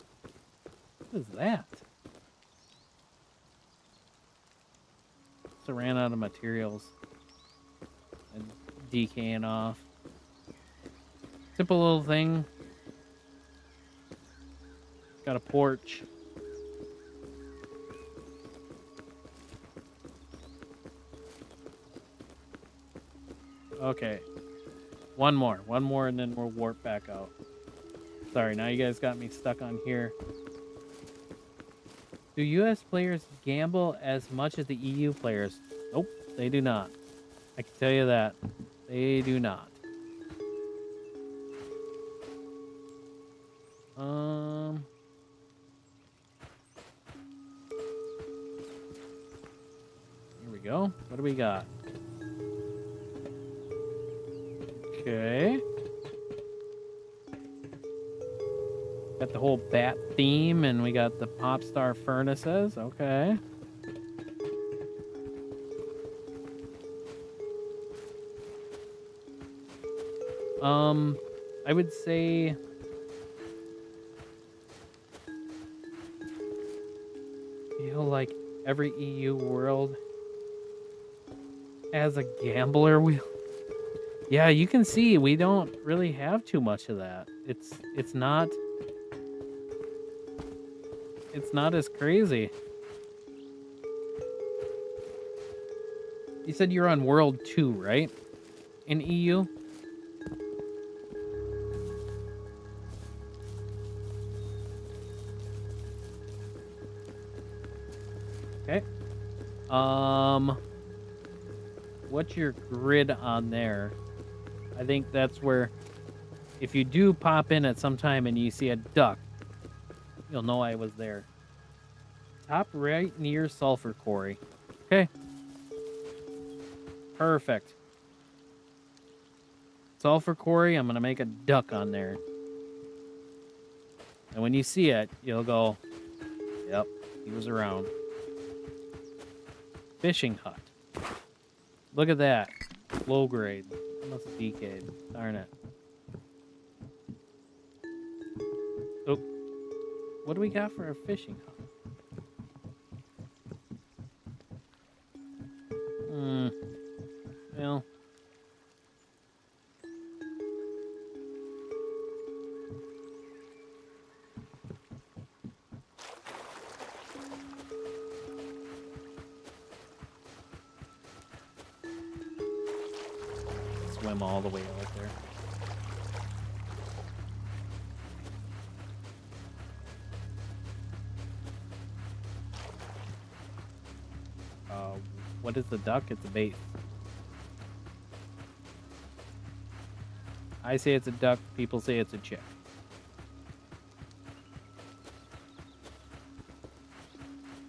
is that? So ran out of materials and decaying off. Simple little thing. Got a porch. Okay. One more, and then we'll warp back out. Sorry, now you guys got me stuck on here. Do U.S. players gamble as much as the EU players? Nope, they do not. I can tell you that. They do not. go. What do we got? Okay. Got the whole bat theme, and we got the pop star furnaces. Okay. I would say feel like every EU world has a gambler wheel. Yeah, you can see we don't really have too much of that. It's not as crazy. You said you're on World 2, right? In EU? Okay. What's your grid on there? I think that's where if you do pop in at some time and you see a duck, you'll know I was there. Top right near sulfur quarry. Okay. Perfect. Sulfur quarry, I'm going to make a duck on there. And when you see it, you'll go, yep, he was around. Fishing hut. Look at that. Low grade. Almost decayed. Darn it. Oh. What do we got for a fishing hut? Well. Swim all the way out there. What is the duck? It's a bait. I say it's a duck. People say it's a chick.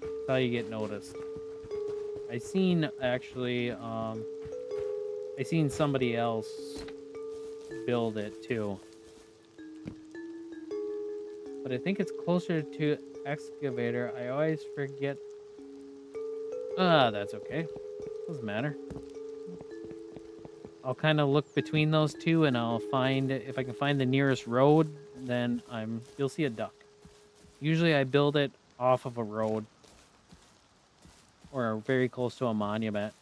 That's how you get noticed. I seen actually, I seen somebody else build it too. But I think it's closer to excavator. I always forget. That's okay. Doesn't matter. I'll kind of look between those two, and I'll find, if I can find the nearest road, then you'll see a duck. Usually I build it off of a road or very close to a monument.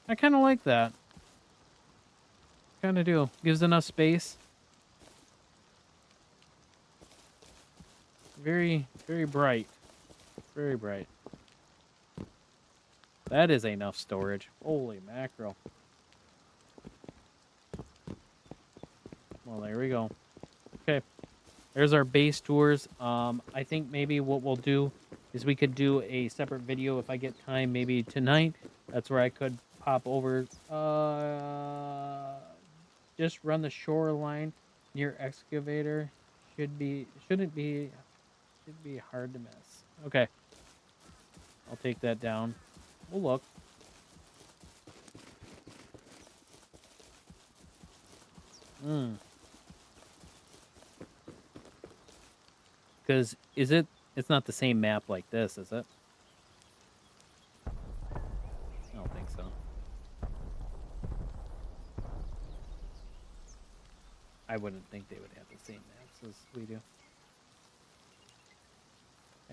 I kind of like that. Kind of do. Gives enough space. Very, very bright. Very bright. That is enough storage. Holy mackerel. Well, there we go. Okay. There's our base tours. I think maybe what we'll do is we could do a separate video if I get time, maybe tonight. That's where I could pop over. Just run the shoreline near excavator. Should be hard to miss. Okay. I'll take that down. We'll look. Because it's not the same map like this, is it? I don't think so. I wouldn't think they would have the same maps as we do.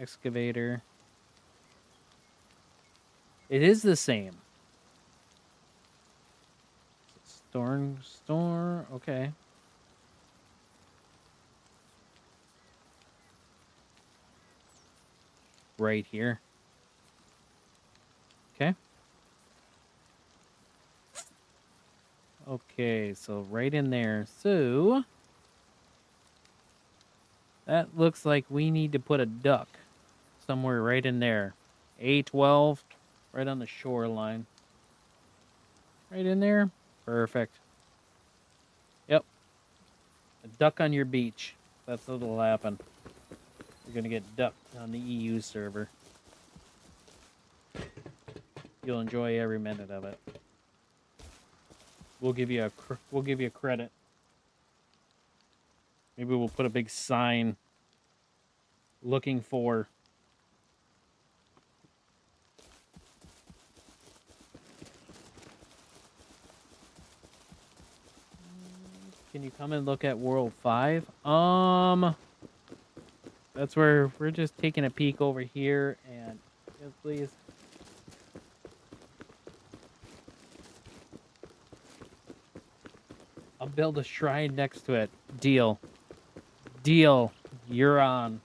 Excavator. It is the same. Store, okay. Right here. Okay. Okay, so right in there. So that looks like we need to put a duck somewhere right in there. A12, right on the shoreline. Right in there. Perfect. Yep. A duck on your beach. That's what'll happen. You're gonna get ducked on the EU server. You'll enjoy every minute of it. We'll give you a credit. Maybe we'll put a big sign looking for. Can you come and look at World 5? That's where we're just taking a peek over here, and yes, please. I'll build a shrine next to it. Deal. Deal. You're on.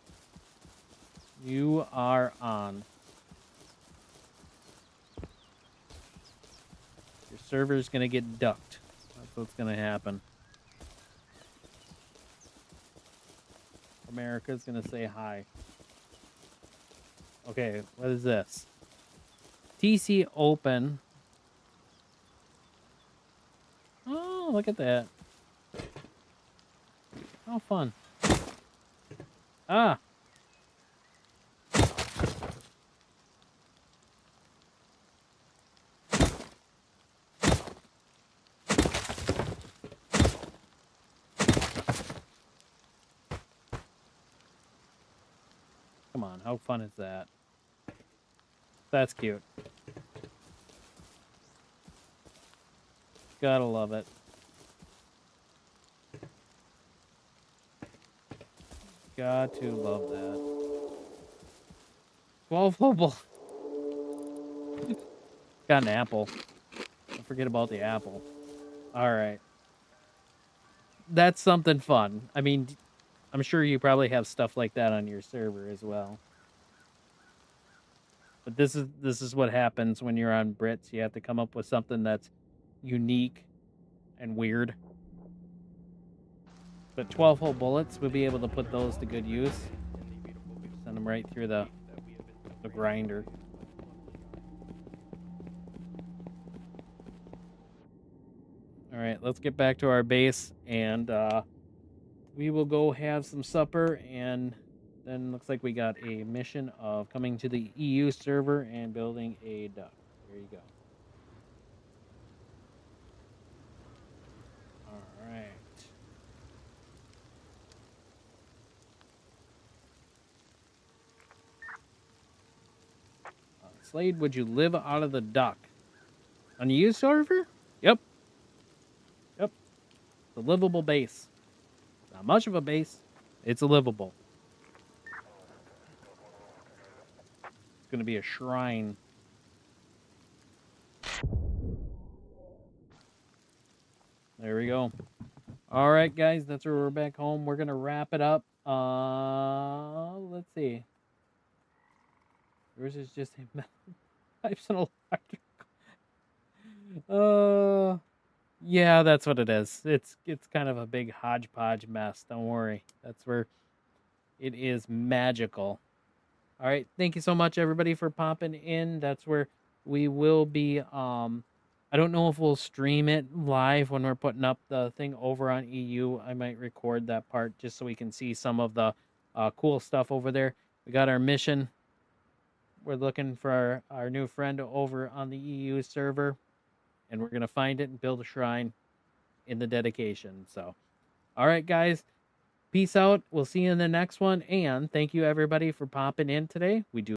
You are on. Your server's gonna get ducked. That's what's gonna happen. America's gonna say hi. Okay, what is this? TC open. Oh, look at that. How fun. Ah. Come on, how fun is that? That's cute. Gotta love it. Got to love that. 12 mobile. Got an apple. Don't forget about the apple. Alright. That's something fun. I mean, I'm sure you probably have stuff like that on your server as well. But this is what happens when you're on Brits. You have to come up with something that's unique and weird. But 12-hole bullets, we'll be able to put those to good use. Send them right through the grinder. All right, let's get back to our base, and we will go have some supper, and then looks like we got a mission of coming to the EU server and building a duck. There you go. All right. Slade, would you live out of the duck? On the EU server? Yep. Yep. It's a livable base. Not much of a base. It's a livable. It's going to be a shrine. There we go. All right, guys, that's where we're back home. We're going to wrap it up. Let's see. Yours is just a pipes and electrical. Yeah, that's what it is. It's kind of a big hodgepodge mess. Don't worry. That's where it is magical. All right, thank you so much, everybody, for popping in. That's where we will be. I don't know if we'll stream it live when we're putting up the thing over on EU. I might record that part just so we can see some of the cool stuff over there. We got our mission. We're looking for our new friend over on the EU server, and we're going to find it and build a shrine in the dedication. So, all right, guys, peace out. We'll see you in the next one, and thank you, everybody, for popping in today. We do